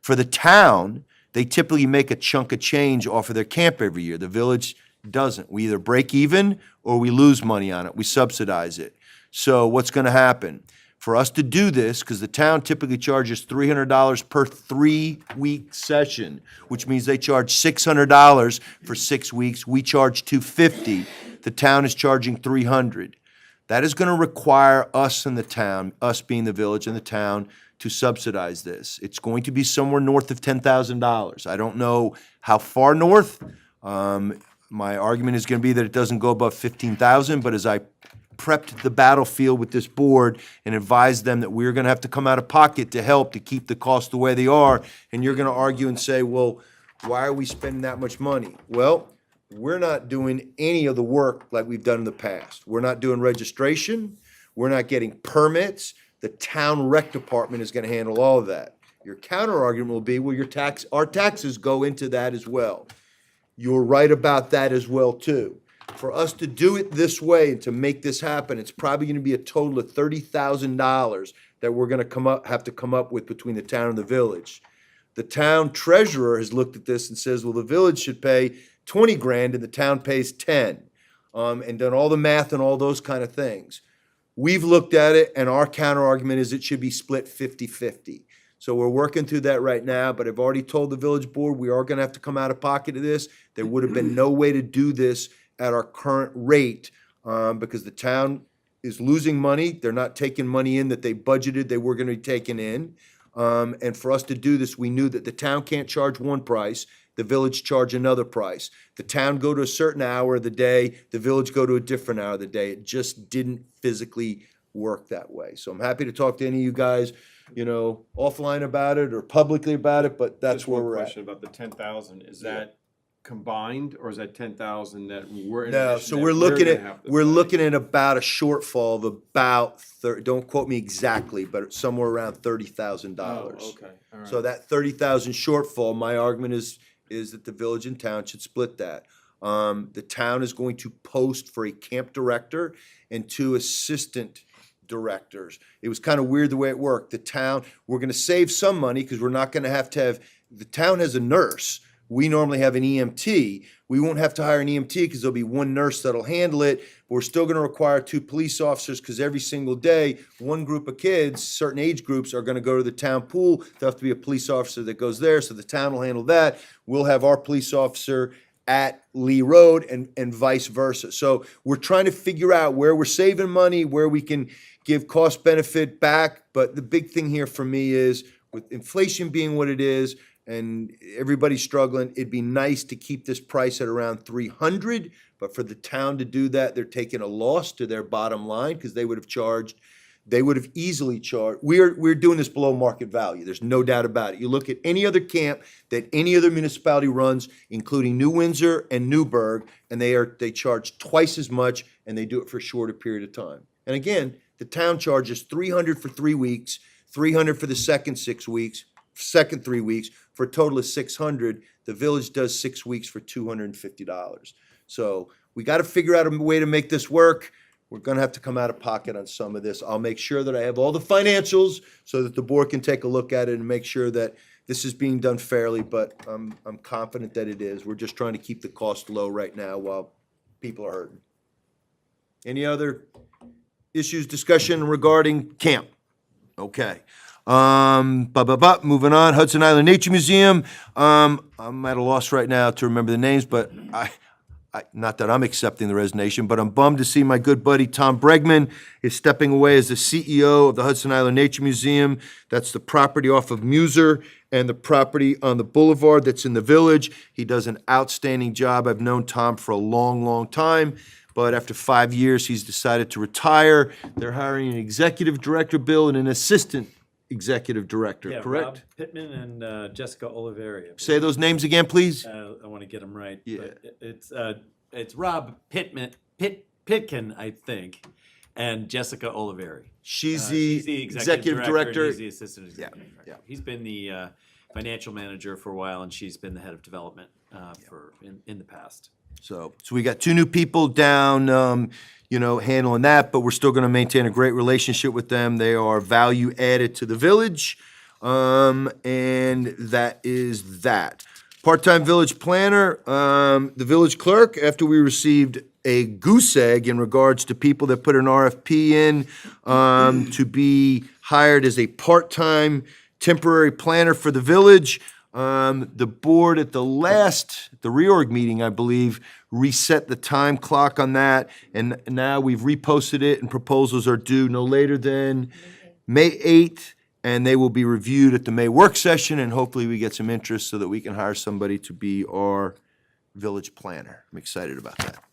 For the town, they typically make a chunk of change off of their camp every year. The village doesn't. We either break even or we lose money on it. We subsidize it. So what's going to happen? For us to do this, because the town typically charges $300 per 3-week session, which means they charge $600 for 6 weeks. We charge $250. The town is charging $300. That is going to require us in the town, us being the village and the town, to subsidize this. It's going to be somewhere north of $10,000. I don't know how far north. My argument is going to be that it doesn't go above $15,000, but as I prepped the battlefield with this board and advised them that we're going to have to come out of pocket to help to keep the costs the way they are, and you're going to argue and say, well, why are we spending that much money? Well, we're not doing any of the work like we've done in the past. We're not doing registration. We're not getting permits. The town rec department is going to handle all of that. Your counter argument will be, well, our taxes go into that as well. You're right about that as well, too. For us to do it this way and to make this happen, it's probably going to be a total of $30,000 that we're going to have to come up with between the town and the village. The town treasurer has looked at this and says, well, the village should pay $20,000 and the town pays 10, and done all the math and all those kind of things. We've looked at it, and our counter argument is it should be split 50-50. So we're working through that right now, but I've already told the village board we are going to have to come out of pocket of this. There would have been no way to do this at our current rate because the town is losing money. They're not taking money in that they budgeted they were gonna be taking in. And for us to do this, we knew that the town can't charge one price, the village charge another price. The town go to a certain hour of the day, the village go to a different hour of the day. It just didn't physically work that way. So I'm happy to talk to any of you guys, offline about it or publicly about it, but that's Just where one we're at. question about the 10,000. Is that combined, or is that 10,000 that we're in No, addition so that we're looking gonna have at, to we're pay? looking at about a shortfall of about, don't quote me exactly, but somewhere around $30,000. Oh, okay, all right. So that 30,000 shortfall, my argument is that the village and town should split that. The town is going to post for a camp director and 2 assistant directors. It was kind of weird the way it worked. The town, we're gonna save some money because we're not gonna have to have, the town has a nurse. We normally have an EMT. We won't have to hire an EMT because there'll be one nurse that'll handle it. But we're still gonna require 2 police officers because every single day, one group of kids, certain age groups, are gonna go to the town pool. There'll have to be a police officer that goes there, so the town will handle that. We'll have our police officer at Lee Road and vice versa. So we're trying to figure out where we're saving money, where we can give cost benefit back. But the big thing here for me is, with inflation being what it is and everybody's struggling, it'd be nice to keep this price at around 300. But for the town to do that, they're taking a loss to their bottom line because they would have easily charged. We're doing this below market value. There's no doubt about it. You look at any other camp that any other municipality runs, including New Windsor and Newburgh, and they charge twice as much, and they do it for a shorter period of time. And again, the town charges $300 for 3 weeks, $300 for the second 3 weeks, for a total of $600. The village does 6 weeks for $250. So we got to figure out a way to make this work. We're gonna have to come out of pocket on some of this. I'll make sure that I have all the financials so that the board can take a look at it and make sure that this is being done fairly, but I'm confident that it is. We're just trying to keep the cost low right now while people are hurting. Any other issues, discussion regarding camp? Okay. Moving on, Hudson Island Nature Museum. I'm at a loss right now to remember the names, but not that I'm accepting the resignation, but I'm bummed to see my good buddy Tom Bregman is stepping away as the CEO of the Hudson Island Nature Museum. That's the property off of Muser and the property on the boulevard that's in the village. He does an outstanding job. I've known Tom for a long, long time, but after 5 years, he's decided to retire. They're hiring an executive director, Bill, and an assistant executive director, Yeah, correct? Rob Pittman and Jessica Oliveri. Say those names again, please. I want to get them right. Yeah. But it's Rob Pitkin, I think, and Jessica Oliveri. She's She's the executive director. And he's the assistant executive director. yeah. He's been the financial manager for a while, and she's been the head of development in the past. So we got 2 new people down, handling that, but we're still going to maintain a great relationship with them. They are value added to the village, and that is that. Part-time village planner, the village clerk, after we received a goose egg in regards to people that put an RFP in to be hired as a part-time temporary planner for the village. The board at the reorg meeting, I believe, reset the time clock on that, and now we've reposted it, and proposals are due no later than May 8th, and they will be reviewed at the May work session, and hopefully we get some interest so that we can hire somebody to be our village planner. I'm excited about that.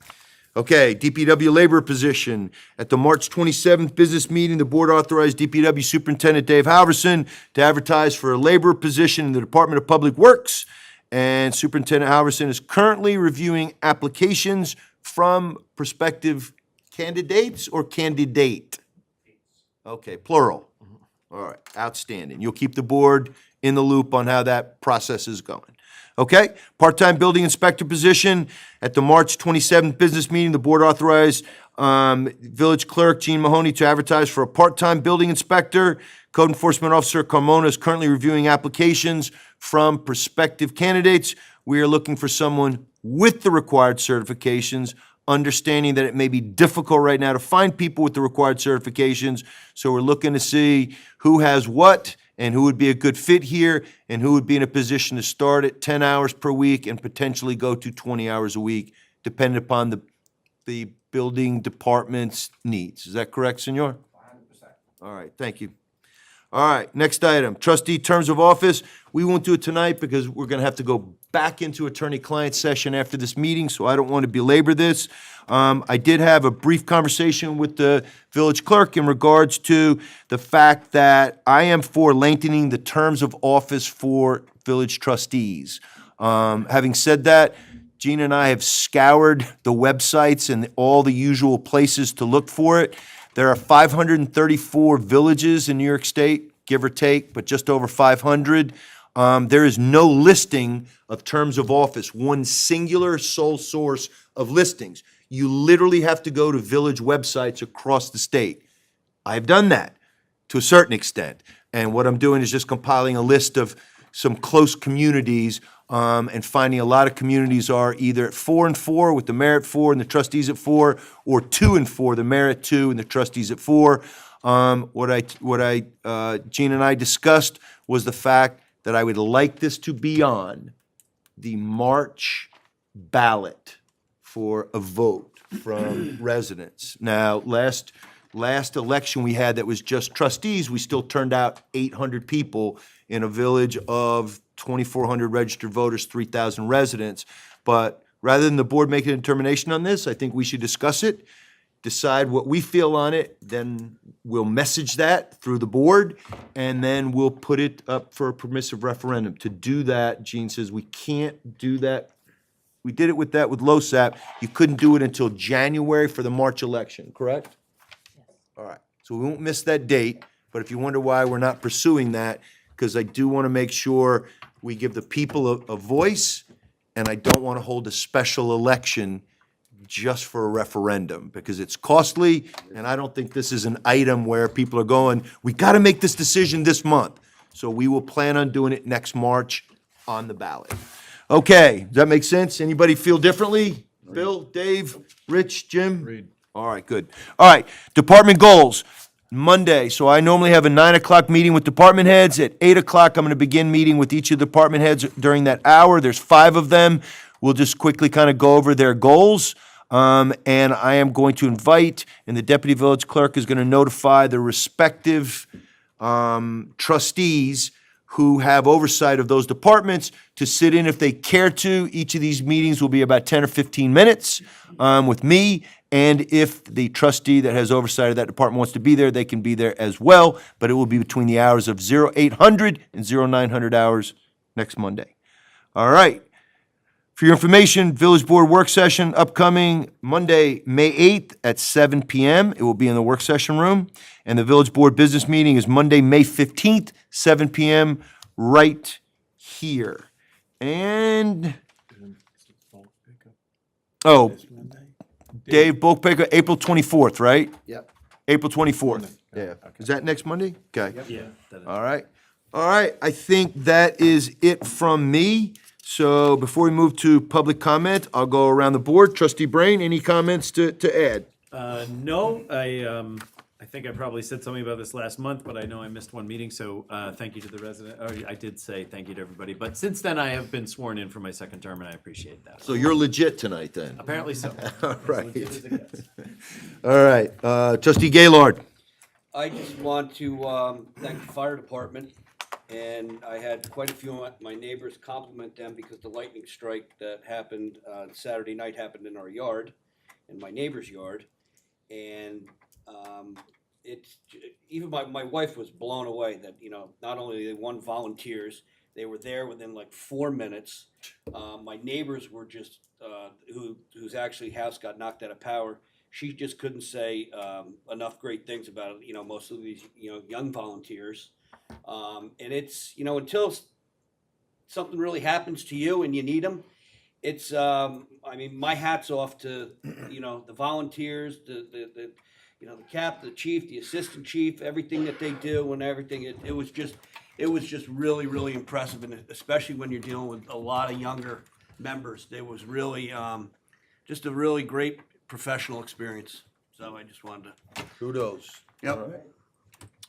Okay, DPW labor position. At the March 27th business meeting, the board authorized DPW Superintendent Dave Halverson to advertise for a labor position in the Department of Public Works. And Superintendent Halverson is currently reviewing applications from prospective candidates or candidate? Okay, plural. All right, outstanding. You'll keep the board in the loop on how that process is going. Okay, part-time building inspector position. At the March 27th business meeting, the board authorized village clerk Gene Mahoney to advertise for a part-time building inspector. Code enforcement officer Carmona is currently reviewing applications from prospective candidates. We are looking for someone with the required certifications, understanding that it may be difficult right now to find people with the required certifications. So we're looking to see who has what and who would be a good fit here and who would be in a position to start at 10 hours per week and potentially go to 20 hours a week, depending upon the building department's needs. Is that correct, Senor? 100%. All right, thank you. All right, next item, trustee terms of office. We won't do it tonight because we're gonna have to go back into attorney-client session after this meeting, so I don't want to belabor this. I did have a brief conversation with the village clerk in regards to the fact that I am for lengthening the terms of office for village trustees. Having said that, Gina and I have scoured the websites and all the usual places to look for it. There are 534 villages in New York State, give or take, but just over 500. There is no listing of terms of office, one singular sole source of listings. You literally have to go to village websites across the state. I've done that to a certain extent. And what I'm doing is just compiling a list of some close communities and finding a lot of communities are either at 4 and 4 with the mayor at 4 and the trustees at 4, or 2 and 4, the mayor at 2 and the trustees at 4. Gene and I discussed was the fact that I would like this to be on the March ballot for a vote from residents. Now, last election we had that was just trustees, we still turned out 800 people in a village of 2,400 registered voters, 3,000 residents. But rather than the board making a determination on this, I think we should discuss it, decide what we feel on it, then we'll message that through the board, and then we'll put it up for a permissive referendum. To do that, Gene says we can't do that. We did it with that with LoSAP. You couldn't do it until January for the March election, correct? Yes. All right, so we won't miss that date, but if you wonder why we're not pursuing that, because I do want to make sure we give the people a voice, and I don't want to hold a special election just for a referendum, because it's costly, and I don't think this is an item where people are going, we got to make this decision this month. So we will plan on doing it next March on the ballot. Okay, does that make sense? Anybody feel differently? Bill, Dave, Rich, Jim? Read. All right, good. All right, department goals. Monday, so I normally have a 9 o'clock meeting with department heads. At 8 o'clock, I'm going to begin meeting with each of the department heads during that hour. There's 5 of them. We'll just quickly kind of go over their goals. And I am going to invite, and the deputy village clerk is going to notify the respective trustees who have oversight of those departments to sit in if they care to. Each of these meetings will be about 10 or 15 minutes with me. And if the trustee that has oversight of that department wants to be there, they can be there as well. But it will be between the hours of 0800 and 0900 hours next Monday. All right. For your information, Village Board work session upcoming Monday, May 8th at 7 p.m. It will be in the work session room. And the Village Board business meeting is Monday, May 15th, 7 p.m. right here. And, Dave, bulk pickup, April 24th, right? Yep. April 24th. Yeah. Is that next Monday? Okay. Yeah. All right. All right. I think that is it from me. So before we move to public comment, I'll go around the board. Trustee Brain, any comments to add? No, I think I probably said something about this last month, but I know I missed one meeting, so thank you to the resident. Oh, I did say thank you to everybody, but since then I have been sworn in for my second term, and I appreciate that. So you're legit tonight then? Apparently so. All right. As legit as it gets. All right. Trustee Gaylord. I just want to thank the fire department, and I had quite a few of my neighbors compliment them because the lightning strike that happened Saturday night happened in our yard, in my neighbor's yard, and it's even my wife was blown away that not only they won volunteers, they were there within like 4 minutes. My neighbors were just whose actually house got knocked out of power. She just couldn't say enough great things about it. Most of these young volunteers, and it's until something really happens to you and you need them. It's my hat's off to the volunteers, the the chief, the assistant chief, everything that they do and everything. It was just really, really impressive, and especially when you're dealing with a lot of younger members. It was really just a really great professional experience. So I just wanted to. Kudos. Yep.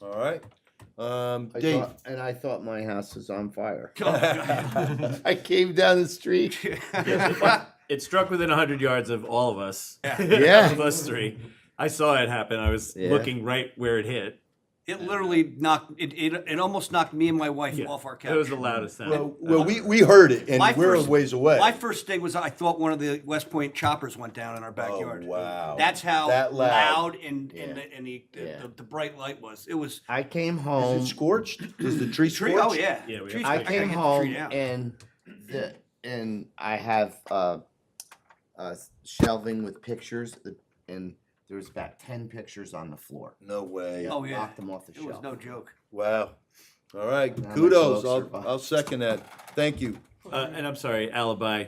All right. Dave. I thought my house was on fire. Oh, I came down the street. It struck within 100 yards of all of us. Yeah. Of us three. I saw it happen. I was Yeah. looking right where it hit. It literally knocked, it almost knocked me and my wife off our couch. It was the loudest sound. Well, we heard it, and My we're first- a ways away. My first thing was I thought one of the West Point choppers went down in our backyard. Oh, wow. That's how That loud. and the bright light was. It was I came Is home. it scorched? Is the tree tree. scorched? Oh yeah. Yeah, we Trees- I gotta came get the home tree down. and I have shelving with pictures, and there was about 10 pictures on the floor. No way. Oh yeah. Knocked them off the It was shelf. no joke. Wow. All right. Now my Kudos. clothes survive. I'll second that. Thank you. And I'm sorry, alibi.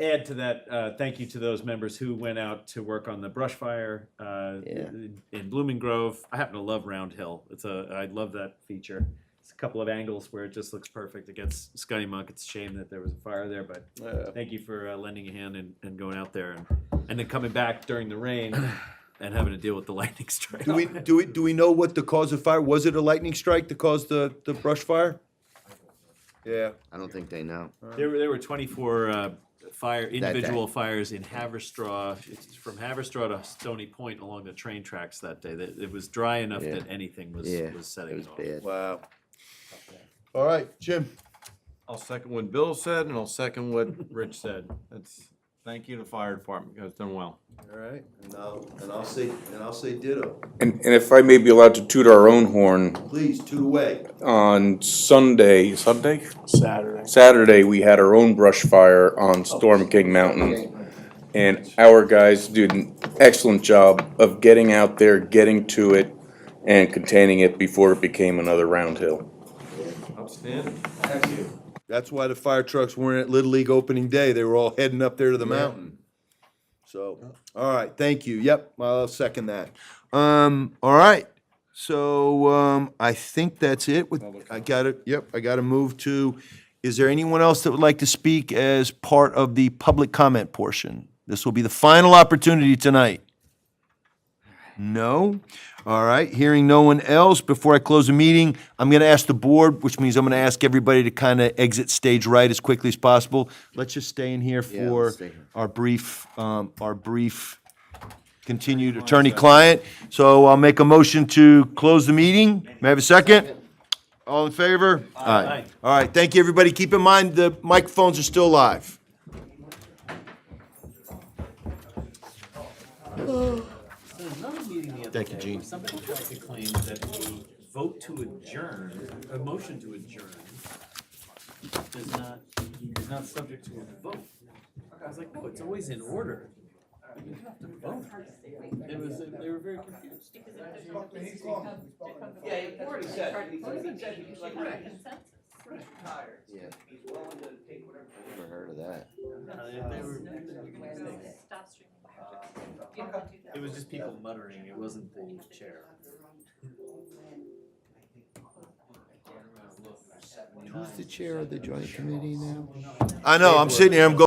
Add to that, thank you to those members who went out to work on the brush fire in Blooming Grove. I happen to love Round Hill. I love that feature. It's a couple of angles where it just looks perfect against Scotty Monk. It's a shame that there was a fire there, but thank you for lending a hand and going out there and then coming back during the rain and having to deal with the lightning strike. Do we know what the cause of fire was? It a lightning strike that caused the brush fire? Yeah. I don't think they know. There were 24 individual fires in Haverstraw. It's from Haverstraw to Stony Point along the train tracks that day. It was dry enough that anything was setting It was off. bad. Wow. All right, Jim. I'll second what Bill said, and I'll second what Rich said. Thank you to the fire department. You guys done well. All right, and I'll say ditto. And if I may be allowed to toot our own horn, Please, toot away. on Saturday, Saturday. we had our own brush fire on Storm King Mountain. And our guys did an excellent job of getting out there, getting to it, and containing it before it became another Round Hill. Outstanding. That's why the fire trucks weren't at Little League opening day. They were all heading up there to the mountain. So, all right, thank you. Yep, I'll second that. All right. So, I think that's it. I gotta move to, is there anyone else that would like to speak as part of the public comment portion? This will be the final opportunity tonight. No? All right, hearing no one else, before I close the meeting, I'm gonna ask the board, which means I'm gonna ask everybody to kind of exit stage right as quickly as possible. Let's just stay in here Yeah, for let's stay here. our brief continued attorney-client. So I'll make a motion to close the meeting. May I have a second? All in favor? Aye. All right, thank you, everybody. Keep in mind, the microphones are still live. Thank you, Gene. Somebody tried to claim that a vote to adjourn, a motion to adjourn, is not subject to a vote. I was like, no, it's always in order. You have to vote. They were very confused. Yeah, he already said. He said he was like, Yeah. Never heard of that. Stop streaming. You don't want to do that. It was just people muttering, it wasn't the chair. Who's the chair of the joint committee now? I know, I'm sitting here, I'm going.